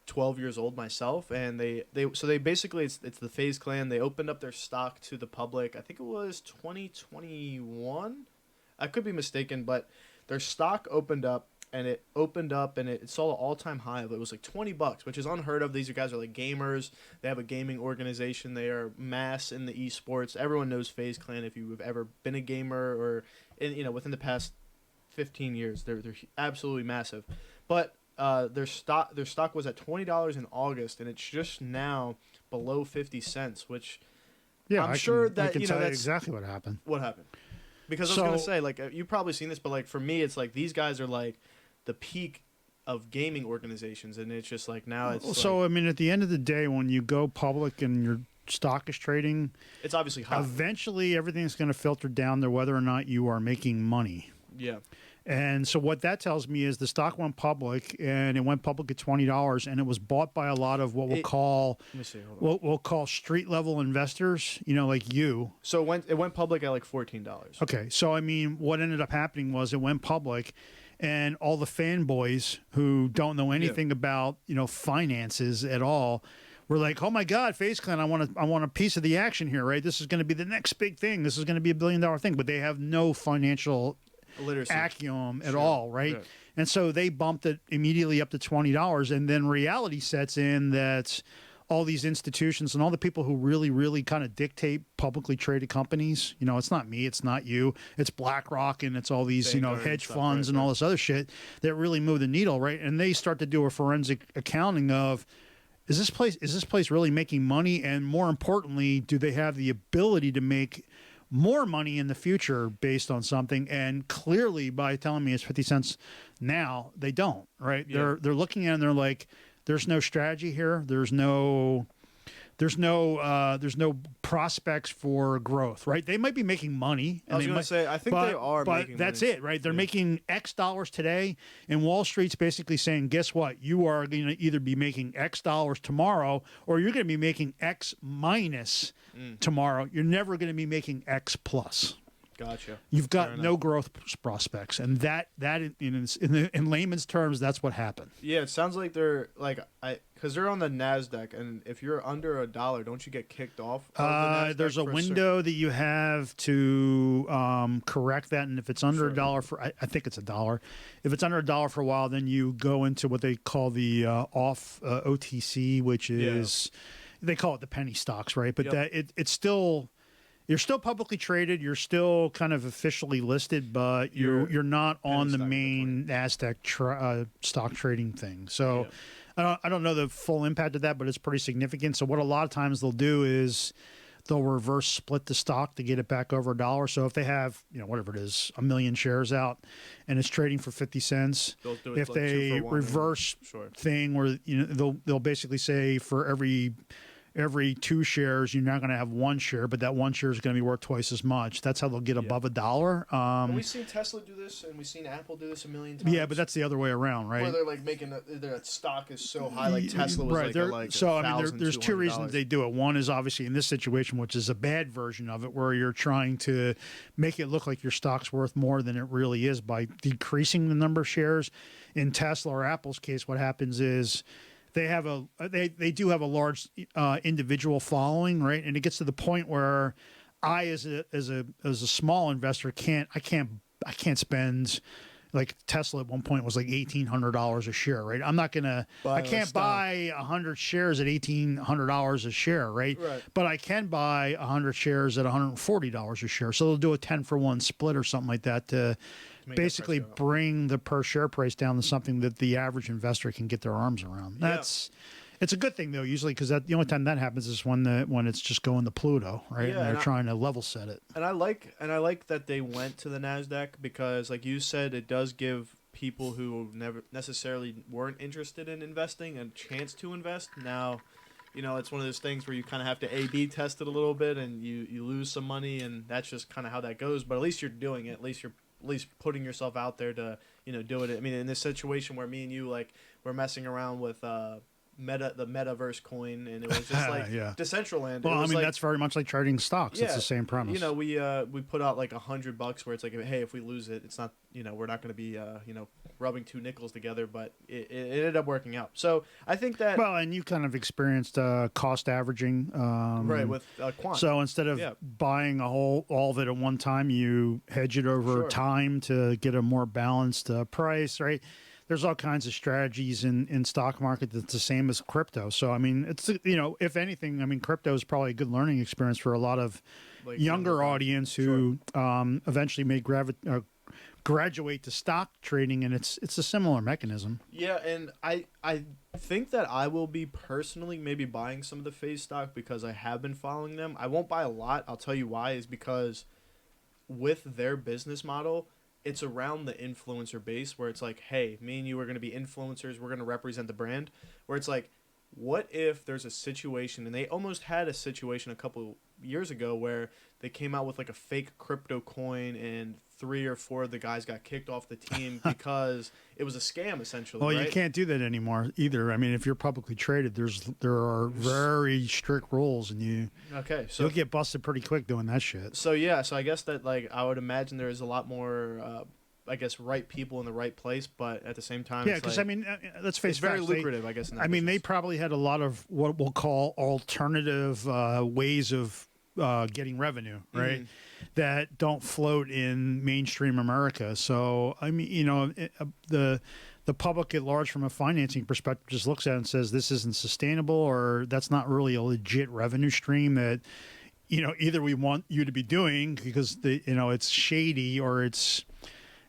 12 years old myself, and they basically it's the FazeClan. They opened up their stock to the public. I think it was 2021. I could be mistaken, but their stock opened up and it saw an all-time high of it was $20, which is unheard of. These guys are gamers. They have a gaming organization. They are mass in the esports. Everyone knows FazeClan if you've ever been a gamer or within the past 15 years. They're absolutely massive. But their stock was at $20 in August, and it's just now below 50 cents, which I'm sure that I can tell you that's exactly what happened. What happened? Because I was going to say, you've probably seen this, but for me, it's these guys are the peak of gaming organizations, and it's just now it's so at the end of the day, when you go public and your stock is trading, it's obviously hot. Eventually everything's going to filter down to whether or not you are making money. Yeah. And so what that tells me is the stock went public, and it went public at $20, and it was bought by a lot of what we'll call street level investors, like you. So it went public at $14. Okay. So what ended up happening was it went public, and all the fanboys who don't know anything about, finances at all were like, oh my God, FazeClan, I want a piece of the action here, right? This is going to be the next big thing. This is going to be $1 billion thing, but they have no financial literacy acumen at all, right? And so they bumped it immediately up to $20, and then reality sets in that all these institutions and all the people who really kind of dictate publicly traded companies. You know, it's not me, it's not you, it's BlackRock and it's all these, hedge funds and all this other shit that really move the needle, right? And they start to do a forensic accounting of, is this place really making money? And more importantly, do they have the ability to make more money in the future based on something? And clearly, by telling me it's 50 cents now, they don't, right? Yeah. They're looking at it and they're like, there's no strategy here. There's no prospects for growth, right? They might be making money. I was going to say, I think they are but making that's money. it, right? They're making X dollars today, and Wall Street's basically saying, guess what? You are going to either be making X dollars tomorrow, or you're going to be making X minus tomorrow. You're never going to be making X plus. Gotcha. You've got no growth prospects, and that in layman's terms, that's what happened. Yeah, it sounds like they're because they're on the NASDAQ, and if you're under $1, don't you get kicked off? There's a window that you have to correct that, and if it's under $1 for, I think it's $1. If it's under $1 for a while, then you go into what they call the off OTC, which is they call it the penny stocks, right? But it's still. You're still publicly traded. You're still kind of officially listed, but you're not on the main NASDAQ stock trading thing. So I don't know the full impact of that, but it's pretty significant. So what a lot of times they'll do is they'll reverse split the stock to get it back over $1. So if they have, whatever it is, 1 million shares out and it's trading for 50 cents, if they reverse thing where they'll basically say for every 2 shares, you're not going to have 1 share, but that 1 share is going to be worth twice as much. That's how they'll get above $1. We've seen Tesla do this, and we've seen Apple do this a million times. Yeah, but that's the other way around, right? Where they're like making their stock is so high, like Tesla was so I mean, there's 2 reasons they do it. One is obviously in this situation, which is a bad version of it, where you're trying to make it look like your stock's worth more than it really is by decreasing the number of shares. In Tesla or Apple's case, what happens is they do have a large individual following, right? And it gets to the point where I, as a small investor, I can't spend, like Tesla at one point was like $1,800 a share, right? I'm not gonna, I can't buy 100 shares at $1,800 a share, right? But I can buy 100 shares at $140 a share. So they'll do a 10-for-1 split or something like that to basically bring the per share price down to something that the average investor can get their arms around. It's a good thing though, usually, because the only time that happens is when it's just going to Pluto, right? Yeah, and they're trying to level set it. And I like that they went to the NASDAQ because, like you said, it does give people who never necessarily weren't interested in investing a chance to invest. Now, it's one of those things where you kind of have to A/B test it a little bit, and you lose some money, and that's just kind of how that goes. But at least you're doing it. At least putting yourself out there to do it. I mean, in this situation where me and you we're messing around with the metaverse coin, and it was just like Decentraland. Well, I mean, that's very much like trading stocks. It's the same premise. We put out like $100 where it's like, hey, if we lose it, it's not we're not going to be rubbing 2 nickels together, but it ended up working out. So I think that and you kind of experienced cost averaging, right, with quant. So instead of buying all of it at one time, you hedge it over time to get a more balanced price, right? There's all kinds of strategies in stock market that's the same as crypto. So, I mean, it's, if anything, I mean, crypto is probably a good learning experience for a lot of younger audience who eventually may graduate to stock trading, and it's a similar mechanism. Yeah, and I think that I will be personally maybe buying some of the Faze stock because I have been following them. I won't buy a lot. I'll tell you why, is because with their business model, it's around the influencer base where it's like, hey, me and you are going to be influencers. We're going to represent the brand. Where it's like, what if there's a situation, and they almost had a situation a couple years ago where they came out with like a fake crypto coin, and 3 or 4 of the guys got kicked off the team because it was a scam, essentially. Well, right? You can't do that anymore either. I mean, if you're publicly traded, there are very strict rules, and you'll get busted pretty quick doing that shit. So I guess that I would imagine there is a lot more right people in the right place, but at the same time, because I mean, let's face it, it's very lucrative, I guess. I mean, they probably had a lot of what we'll call alternative ways of getting revenue, right? that don't float in mainstream America. So I mean, the public at large, from a financing perspective, just looks at it and says this isn't sustainable, or that's not really a legit revenue stream that either we want you to be doing because it's shady, or it's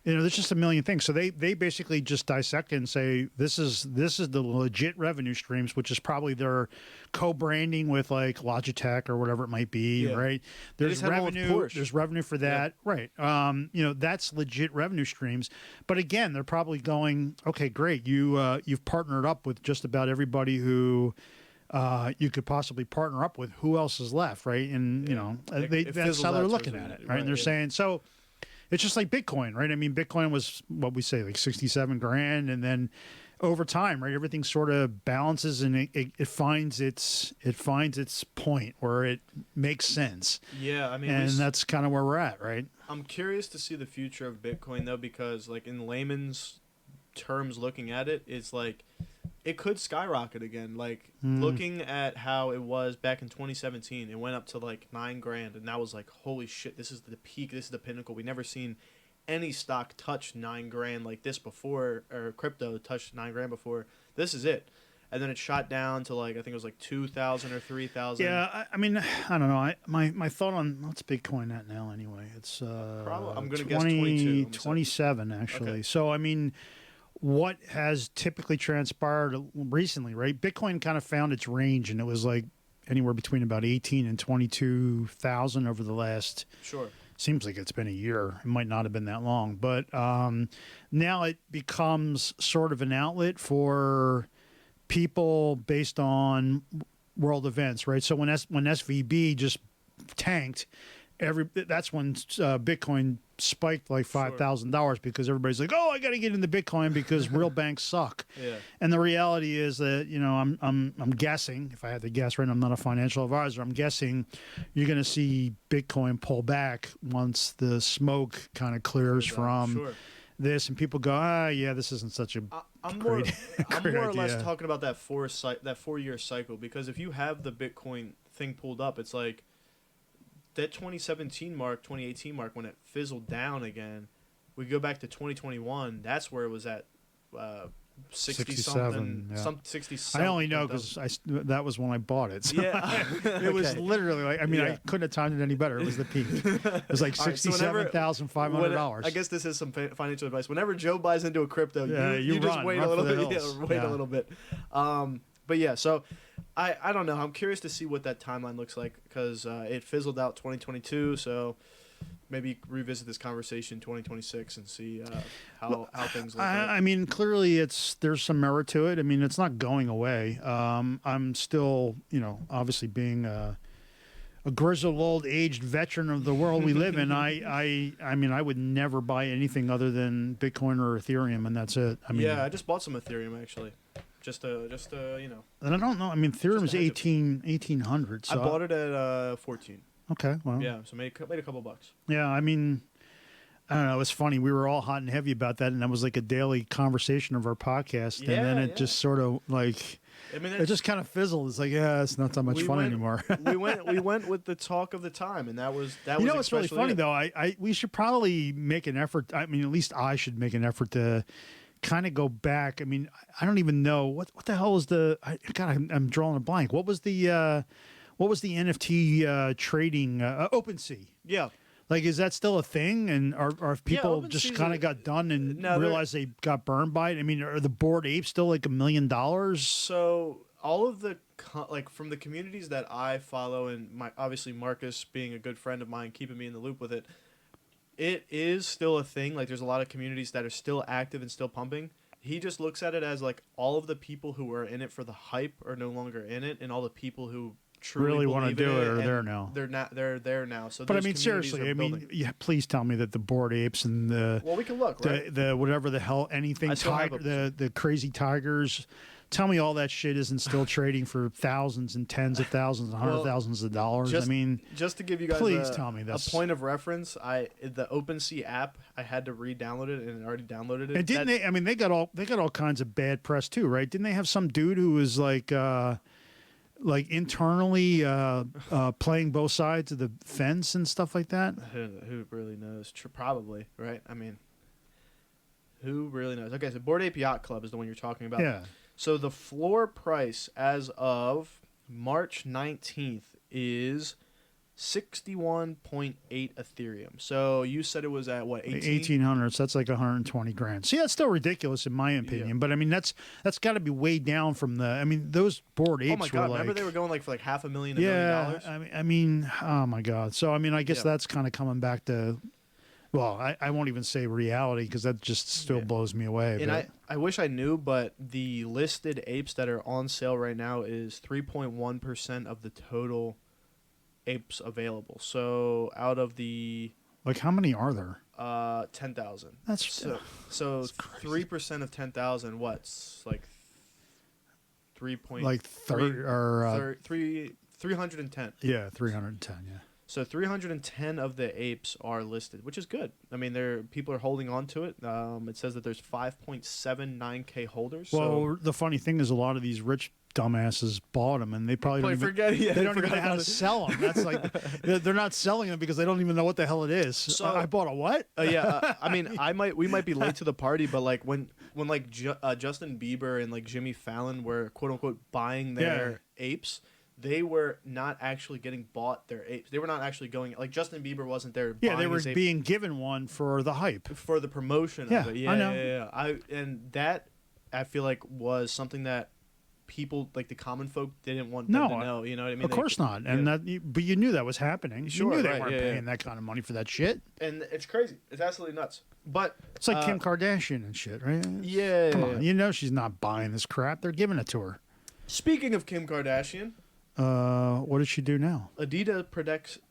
there's just a million things. So they basically just dissect it and say this is the legit revenue streams, which is probably their co-branding with like Logitech or whatever it might be, right? There's revenue. There's revenue for that, right? That's legit revenue streams. But again, they're probably going, okay, great. You've partnered up with just about everybody who you could possibly partner up with. Who else is left, right? And that's how they're looking at it, right? And they're saying so. It's just like Bitcoin, right? I mean, Bitcoin was what we say, like 67 grand, and then over time, right, everything sort of balances and it finds its point where it makes sense. Yeah, I mean, and that's kind of where we're at, right? I'm curious to see the future of Bitcoin though, because like in layman's terms, looking at it, it's like it could skyrocket again. Like looking at how it was back in 2017, it went up to like $9 grand, and that was like, holy shit, this is the peak, this is the pinnacle. We never seen any stock touch $9 grand like this before, or crypto touched $9 grand before. This is it. And then it shot down to like, I think it was like 2,000 or 3,000. Yeah, I mean, I don't know. My thought on what's Bitcoin at now anyway? It's probably, I'm gonna guess 22, 27 actually. Okay. So I mean, what has typically transpired recently, right? Bitcoin kind of found its range, and it was like anywhere between about 18 and 22,000 over the last. Sure. Seems like it's been a year. It might not have been that long, but now it becomes sort of an outlet for people based on world events, right? So when SVB just tanked, that's when Bitcoin spiked like $5,000 because everybody's like, oh, I got to get into Bitcoin because real banks suck. Yeah. And the reality is that I'm guessing, if I had to guess, right, I'm not a financial advisor, I'm guessing you're going to see Bitcoin pull back once the smoke kind of clears from this, and people go, yeah, this isn't such a I'm great more or less idea. talking about that 4-year cycle, because if you have the Bitcoin thing pulled up, it's like that 2017 mark, 2018 mark, when it fizzled down again, we go back to 2021. That's where it was at 60 something, yeah. 67. I only know because that was when I bought it. So Yeah, it was literally like, I mean, I couldn't have timed it any better. It was the peak. It was like $67,500. I guess this is some financial advice. Whenever Joe buys into a crypto, you just run wait a little for the bit. hills. Wait a little bit. But yeah, so I don't know. I'm curious to see what that timeline looks like, because it fizzled out 2022. So maybe revisit this conversation 2026 and see how things look. I mean, clearly there's some merit to it. I mean, it's not going away. I'm still, obviously being a grizzled old aged veteran of the world we live in. I mean, I would never buy anything other than Bitcoin or Ethereum, and that's it. I mean, yeah, I just bought some Ethereum actually. Just to And I don't know. I mean, Ethereum is 1800. So I bought it at 14. Okay, well, yeah, so made a couple bucks. Yeah, I mean, I don't know. It's funny. We were all hot and heavy about that, and that was like a daily conversation of our podcast. And then it just sort of like, I mean, it just kind of fizzled. It's like, it's not that much fun anymore. we went with the talk of the time, and that was. What's really funny though? We should probably make an effort. I mean, at least I should make an effort to kind of go back. I mean, I don't even know what the hell was the. I'm drawing a blank. What was the NFT trading OpenSea? Yeah. Like, is that still a thing? And are people just kind of got done and realized they got burned by it? I mean, are the Bored Apes still like $1 million? So all of the from the communities that I follow, and obviously Marcus being a good friend of mine, keeping me in the loop with it, it is still a thing. Like, there's a lot of communities that are still active and still pumping. He just looks at it as like all of the people who are in it for the hype are no longer in it, and all the people who really want to do it are there now. They're there now. So, but I mean, seriously, please tell me that the Bored Apes and we can look, right? the whatever the hell anything the crazy tigers. Tell me all that shit isn't still trading for thousands and tens of thousands and hundred thousands of dollars. Just, I mean, just to give you guys please tell me a point of reference, the OpenSea app, I had to re-download it, and I already downloaded it. And didn't they? I mean, they got all kinds of bad press too, right? Didn't they have some dude who was like like internally playing both sides of the fence and stuff like that? Who really knows? Probably, right? I mean, who really knows? Okay, so Bored Ape Yacht Club is the one you're talking about. Yeah. So the floor price as of March 19th is 61.8 Ethereum. So you said it was at what, 1800? So that's like 120 grand. See, that's still ridiculous in my opinion. Yeah. But I mean, that's got to be way down from the. I mean, those Bored Apes. Oh my god! were Remember like, they were going like for like $500,000, $1 million. yeah. I mean, oh my god. So I mean, I guess Yeah. that's kind of coming back to. Well, I won't even say reality because that just still blows me away. And but, I wish I knew, but the listed apes that are on sale right now is 3.1% of the total apes available. So out of the like, how many are there? 10,000. That's so 3% of 10,000. What's like 3 point like 30 or 310. yeah, 310. Yeah. So 310 of the apes are listed, which is good. I mean, people are holding on to it. It says that there's 5.79K holders. Well, the funny thing is, a lot of these rich dumbasses bought them, and they probably don't even, they don't even know how to sell them. That's like they're not selling them because they don't even know what the hell it is. So I bought a what? I mean, we might be late to the party, but like when like Justin Bieber and like Jimmy Fallon were quote unquote buying their apes. They were not actually getting bought their apes. They were not actually going like Justin Bieber wasn't there. Yeah, they buying were his ape being given one for the hype, for the promotion Yeah, of it. I know. Yeah. And that I feel like was something that people like the common folk didn't want them to know. You know what I mean? Of course not. And but you knew that was happening. Sure, you knew they right, weren't yeah, paying that kind of money for that shit. And it's crazy. It's absolutely nuts. But It's like Kim Kardashian and shit, right? Yeah. Come on, you know she's not buying this crap. They're giving it to her. Speaking of Kim Kardashian, what does she do now? Adidas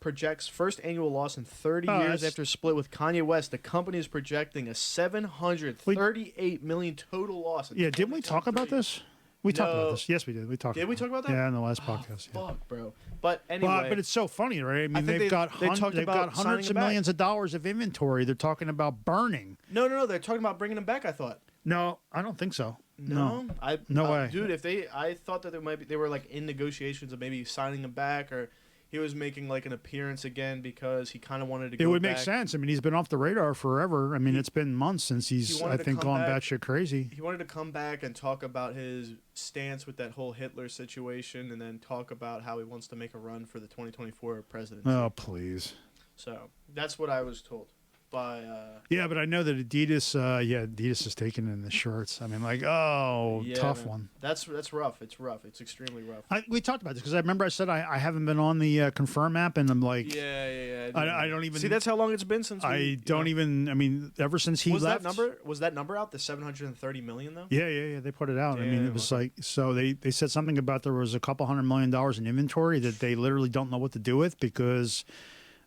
projects first annual loss in 30 years that's- after split with Kanye West. The company is projecting a $738 million total loss. In Yeah, didn't we talk about 2023. this? We talked No. about this. Yes, we did. We talked. Did we talk about that? Yeah, in the last podcast. Yeah. Fuck, bro. But anyway, But it's so funny, right? I mean, think they've got they talked they've about got signing hundreds it of back. millions of dollars of inventory. They're talking about burning. No. They're talking about bringing him back. I thought. No, I don't think so. No. No way. dude. I thought that they were like in negotiations of maybe signing him back, or he was making like an appearance again because he kind of wanted to. It go would make back. sense. I mean, he's been off the radar forever. I mean, it's been months since he's, wanted I to think, come gone back. batshit crazy. He wanted to come back and talk about his stance with that whole Hitler situation, and then talk about how he wants to make a run for the 2024 presidency. Oh, please. So that's what I was told by. Yeah, but I know that Adidas, Adidas is taking in the shirts. I mean, like, Yeah, tough man. one. That's rough. It's rough. It's extremely rough. We talked about this because I remember I said I haven't been on the Confirm app, and I'm like, Yeah. I don't even see. That's how long it's been since. I don't even. I mean, ever since he Was left. that number out? The 730 million though. Yeah. They put it out. I mean, Damn, it was like, so they said something about there was a couple $100 million in inventory that they literally don't know what to do with because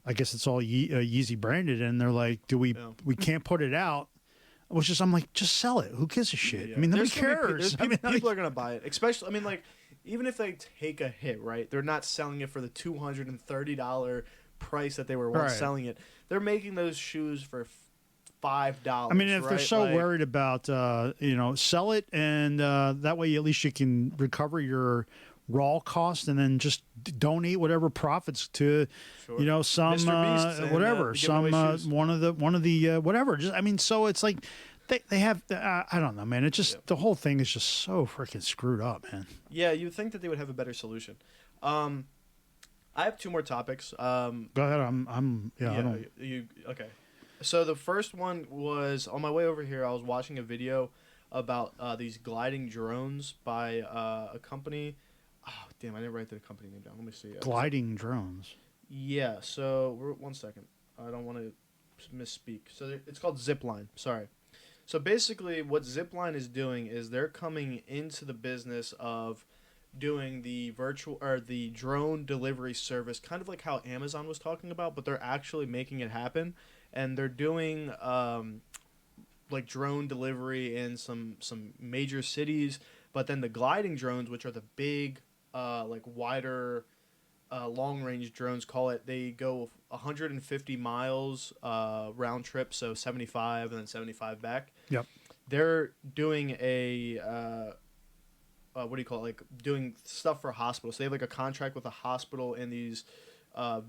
I guess it's all Yeezy branded, and they're like, we can't put it out. Which is, I'm like, just sell it. Who gives a shit? I mean, nobody cares. People are gonna buy it, especially. I mean, like, even if they take a hit, right? They're not selling it for the $230 price that they were once Right. selling it. They're making those shoes for $5. I mean, if they're right? so Like, worried about, sell it, and that way at least you can recover your raw cost, and then just donate whatever profits to, Sure. some Mr. Beast and, whatever, the some giveaway shoes. one of the whatever. Just I mean, so it's like they have. I don't know, man. It just the whole thing is just so freaking screwed up, man. Yeah, you'd think that they would have a better solution. I have two more topics. Go ahead. I don't. Okay. So the first one was on my way over here. I was watching a video about these gliding drones by a company. Oh, damn, I didn't write the company name down. Let me see. Gliding drones. Yeah, so one second. I don't want to misspeak. So it's called Zipline. Sorry. So basically what Zipline is doing is they're coming into the business of doing the the drone delivery service, kind of like how Amazon was talking about, but they're actually making it happen. And they're doing like drone delivery in some major cities, but then the gliding drones, which are the big like wider long range drones, they go 150 miles round trip, so 75 and then 75 back. Yep. They're doing a what do you call it? Like doing stuff for hospitals. So they have like a contract with a hospital in these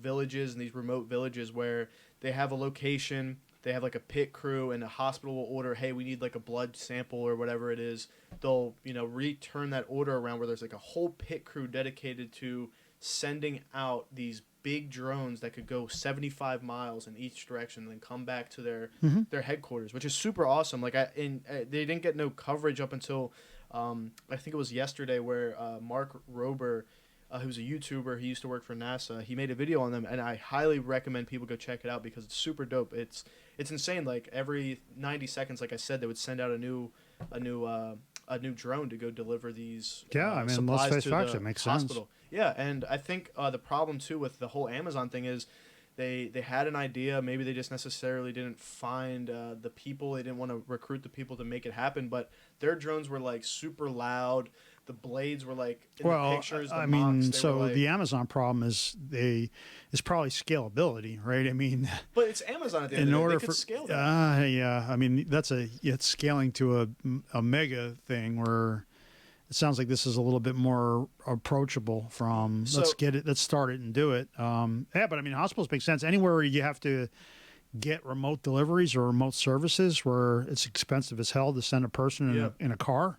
villages and these remote villages where they have a location. They have like a pit crew, and the hospital will order, hey, we need like a blood sample or whatever it is. They'll, return that order around where there's like a whole pit crew dedicated to sending out these big drones that could go 75 miles in each direction and then come back to their headquarters, which is super awesome. Like they didn't get no coverage up until I think it was yesterday, where Mark Rober, who's a YouTuber, he used to work for NASA, he made a video on them, and I highly recommend people go check it out because it's super dope. It's insane. Like every 90 seconds, like I said, they would send out a new drone to go deliver these let's supplies face to facts, the it makes hospital. sense. Yeah, and I think the problem too with the whole Amazon thing is they had an idea. Maybe they just necessarily didn't find the people. They didn't want to recruit the people to make it happen. But their drones were like super loud. The blades were like in the pictures. I mean, so the Amazon problem is probably scalability, right? I mean, but it's Amazon at the end of the day. They could scale that. Yeah. I mean, it's scaling to a mega thing where it sounds like this is a little bit more approachable from let's start it and do it. But I mean, hospitals make sense. Anywhere where you have to get remote deliveries or remote services where it's expensive as hell to send a person in a car.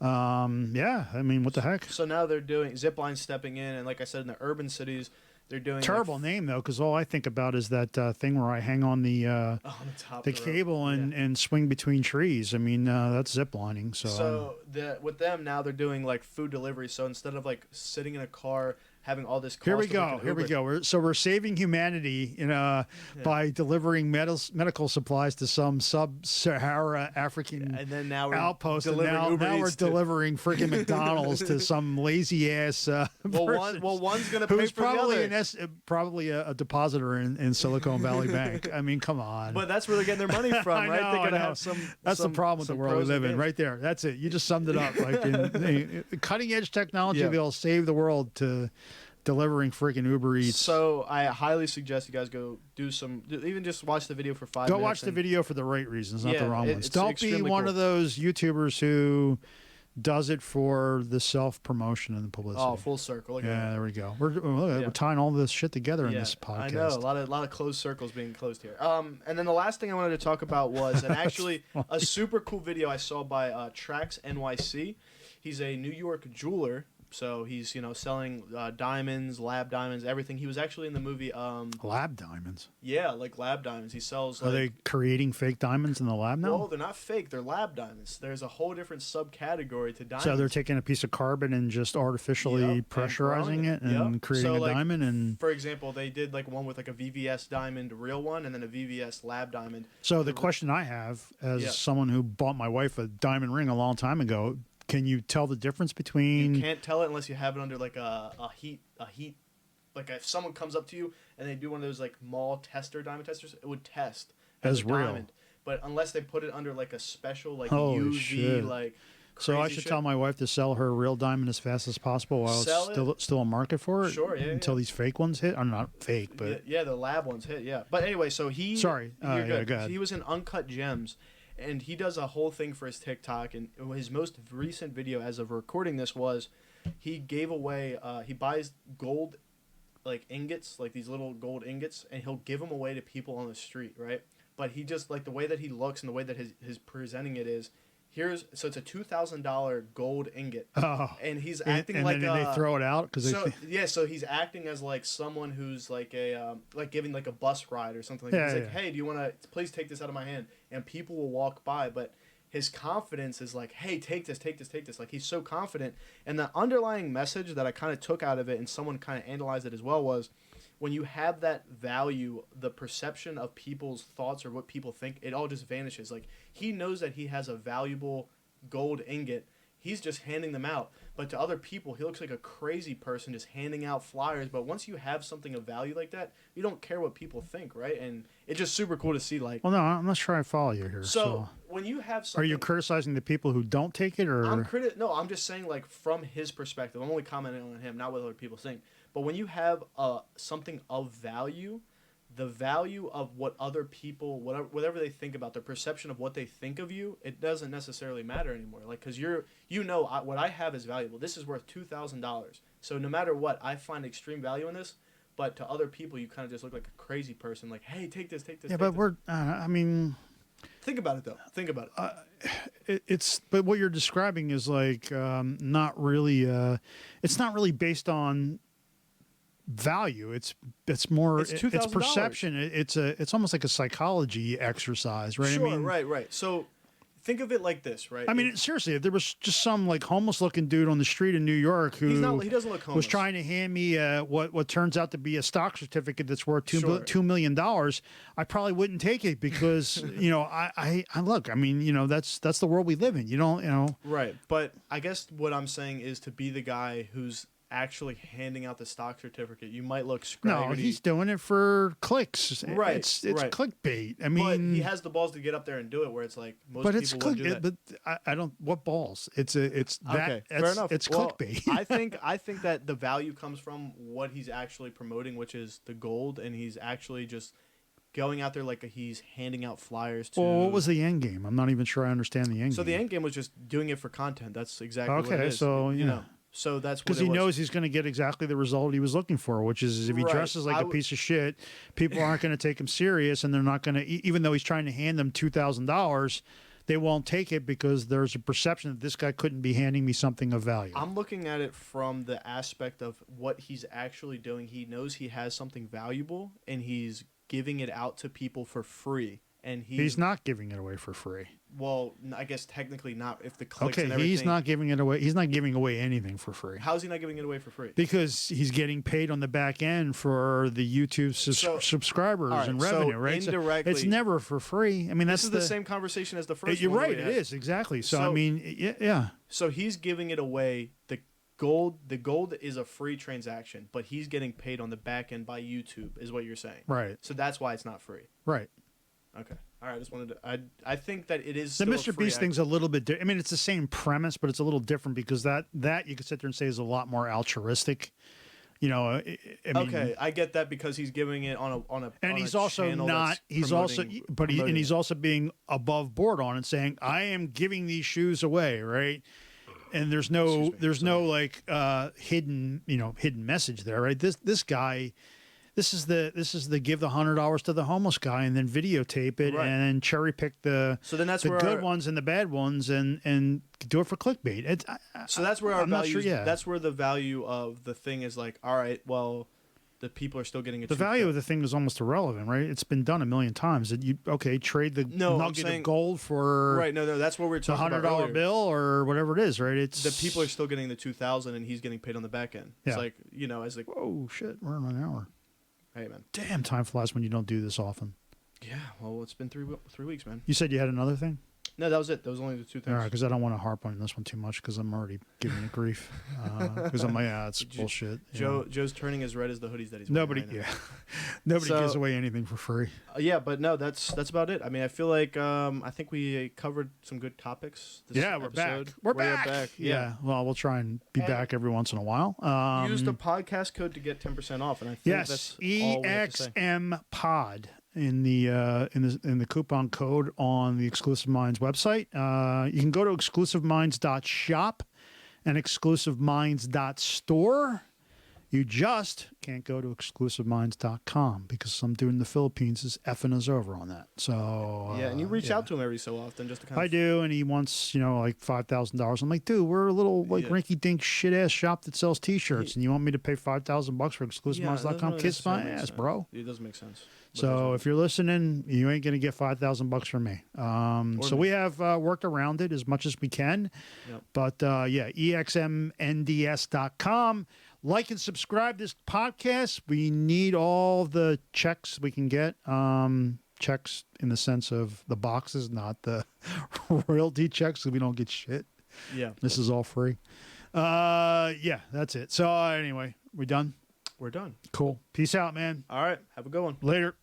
I mean, what the heck? So now they're doing Zipline stepping in, and like I said, in the urban cities, they're doing terrible name though, because all I think about is that thing where I hang on the top the cable and swing between trees. I mean, that's ziplining. So with them now, they're doing like food delivery. So instead of like sitting in a car having all this cost, Here we go. We're saving humanity, by delivering medical supplies to some sub-Sahara African outpost. And now we're delivering freaking McDonald's to some lazy ass person. One's gonna pay who's for probably the other. Probably a depositor in Silicon Valley Bank. I mean, come on. But that's where they're getting their money from, right? They're gonna have some. That's the problem with the world we live in, right there. That's it. You just summed it up. Like in cutting edge technology, they'll save the world to delivering freaking Uber Eats. So I highly suggest you guys go even just watch the video for 5 minutes. Go watch the video for the right reasons, not the wrong ones. Don't be one cool. of those YouTubers who does it for the self-promotion and the publicity. Oh, full circle. There we go. We're tying all this shit together in this podcast. I know, a lot of closed circles being closed here. And then the last thing I wanted to talk about was a super cool video I saw by TraxNYC. He's a New York jeweler. So he's, selling diamonds, lab diamonds, everything. He was actually in the movie. Lab diamonds? Yeah, like lab diamonds. He sells. Are they creating fake diamonds in the lab now? No, they're not fake. They're lab diamonds. There's a whole different subcategory to diamonds. So they're taking a piece of carbon and just artificially pressurizing it and creating a diamond. And for example, they did like one with like a VVS diamond, real one, and then a VVS lab diamond. So the question I have, as someone who bought my wife a diamond ring a long time ago. Can you tell the difference between? You can't tell it unless you have it under like a heat. Like if someone comes up to you and they do one of those like mall diamond testers, it would test as real. Diamond. But unless they put it under like a special like Holy UV shit. like. So I should tell my wife to sell her real diamond as fast as possible while it's still a market for it. Sure, until these fake ones hit. I'm not fake, but the lab ones hit. Yeah, but anyway, so he. Sorry, you're good. Go ahead. He was in Uncut Gems. And he does a whole thing for his TikTok. And his most recent video as of recording this was he gave away, he buys gold like ingots, like these little gold ingots, and he'll give them away to people on the street, right? But he just, like the way that he looks and the way that his presenting it is, so it's a $2,000 gold ingot, and he's acting and like then they throw it out so he's acting as like someone who's like a like giving like a bus ride or something. He's like, hey, do you want to please take this out of my hand? And people will walk by, but his confidence is like, hey, take this. Like he's so confident, and the underlying message that I kind of took out of it, and someone kind of analyzed it as well, was when you have that value, the perception of people's thoughts or what people think, it all just vanishes. Like, he knows that he has a valuable gold ingot. He's just handing them out. But to other people, he looks like a crazy person just handing out flyers. But once you have something of value like that, you don't care what people think, right? And it's just super cool to see. Like, well, no, I'm not sure I follow you here. So when you have something... Are you criticizing the people who don't take it? Or No, I'm just saying, like, from his perspective. I'm only commenting on him, not what other people think. But when you have something of value, the value of what other people, whatever they think about, their perception of what they think of you, it doesn't necessarily matter anymore. Like, because what I have is valuable. This is worth $2,000. So no matter what, I find extreme value in this. But to other people, you kind of just look like a crazy person. Like, hey, take this. Yeah, but I mean, think about it though. Think about it. But what you're describing is like not really. It's not really based on value. It's more. It's perception. It's almost like a psychology exercise, right? Sure. I mean, right. So think of it like this, right? I mean, seriously, if there was just some like homeless-looking dude on the street in New York who he doesn't look homeless. was trying to hand me what turns out to be a stock certificate that's worth $2 million, I probably wouldn't take it because I look. I mean, that's the world we live in. You don't. Right, but I guess what I'm saying is to be the guy who's actually handing out the stock certificate, you might look scraggly. No, he's doing it for clicks. Right, it's right. clickbait. I mean, but he has the balls to get up there and do it. Where it's like most but people it's wouldn't do that. But I don't. What balls? It's that. Okay, fair enough. It's Well, clickbait. I think that the value comes from what he's actually promoting, which is the gold, and he's actually just going out there like he's handing out flyers to. Well, what was the end game? I'm not even sure I understand the end game. So the end game was just doing it for content. That's exactly what it is. So you know. So that's because he knows he's going to get exactly the result he was looking for, which is if he dresses like a piece of shit, people aren't going to take him serious, and they're not going to, even though he's trying to hand them $2,000, they won't take it because there's a perception that this guy couldn't be handing me something of value. I'm looking at it from the aspect of what he's actually doing. He knows he has something valuable, and he's giving it out to people for free. And he's not giving it away for free. Well, I guess technically not if the clicks and everything. Okay, he's not giving it away. He's not giving away anything for free. How's he not giving it away for free? Because he's getting paid on the back end for the YouTube subscribers and revenue, right? Indirectly, so it's never for free. I mean, this is the same conversation as the first You're one. right, it is, exactly. So I mean, yeah. So he's giving it away. The gold is a free transaction, but he's getting paid on the back end by YouTube, is what you're saying. Right. So that's why it's not free. Right. Okay. All right. I just wanted to. I think that it is the still Mr. Beast thing's a little bit. I mean, it's the same premise, but it's a little different because that you could sit there and say is a lot more altruistic. I mean, okay, I get that because he's giving it on a. And he's also not. He's also, but he's also being above board on it, saying, "I am giving these shoes away," right? And there's no like hidden message there, right? This guy. This is the give the $100 to the homeless guy and then videotape it and then cherry pick the good ones and the bad ones and do it for clickbait. So that's where our value. That's where the value of the thing is like. All right, well, the people are still getting it. The value of the thing is almost irrelevant, right? It's been done a million times. That you trade the nugget of gold for No, that's what we're talking about. $100 bill or whatever it is, right? It's the people are still getting the $2,000 and he's getting paid on the back end. It's like as like whoa shit, we're in an hour. Hey, man. Damn, time flies when you don't do this often. Yeah, well, it's been 3 weeks, man. You said you had another thing? No, that was it. That was only the two things. All right, because I don't want to harp on this one too much because I'm already giving it grief. Because I'm like, it's bullshit. Joe's turning as red as the hoodies that he's wearing. Nobody gives away anything for free. But no, that's about it. I mean, I feel like I think we covered some good topics. This episode. We're back. Yeah. Well, we'll try and be back every once in a while. Use the podcast code to get 10% off, and I think that's all we have to say. EXMPOD. In the coupon code on the Exclusive Minds website. You can go to exclusiveminds.shop and exclusiveminds.store. You just can't go to exclusiveminds.com because some dude in the Philippines is effing us over on that. So and you reach out to him every so often just to kind of. I do, and he wants like $5,000. I'm like, dude, we're a little rinky-dink shit-ass shop that sells T-shirts, and you want me to pay $5,000 for exclusiveminds.com? Kiss my ass, bro. It doesn't make sense. So if you're listening, you ain't going to get $5,000 from me. So we have worked around it as much as we can. Yep. But EXMNDS.com. Like and subscribe this podcast. We need all the checks we can get. Checks in the sense of the boxes, not the royalty checks, so we don't get shit. Yeah. This is all free. That's it. So anyway, we done? We're done. Cool. Peace out, man. All right. Have a good one. Later.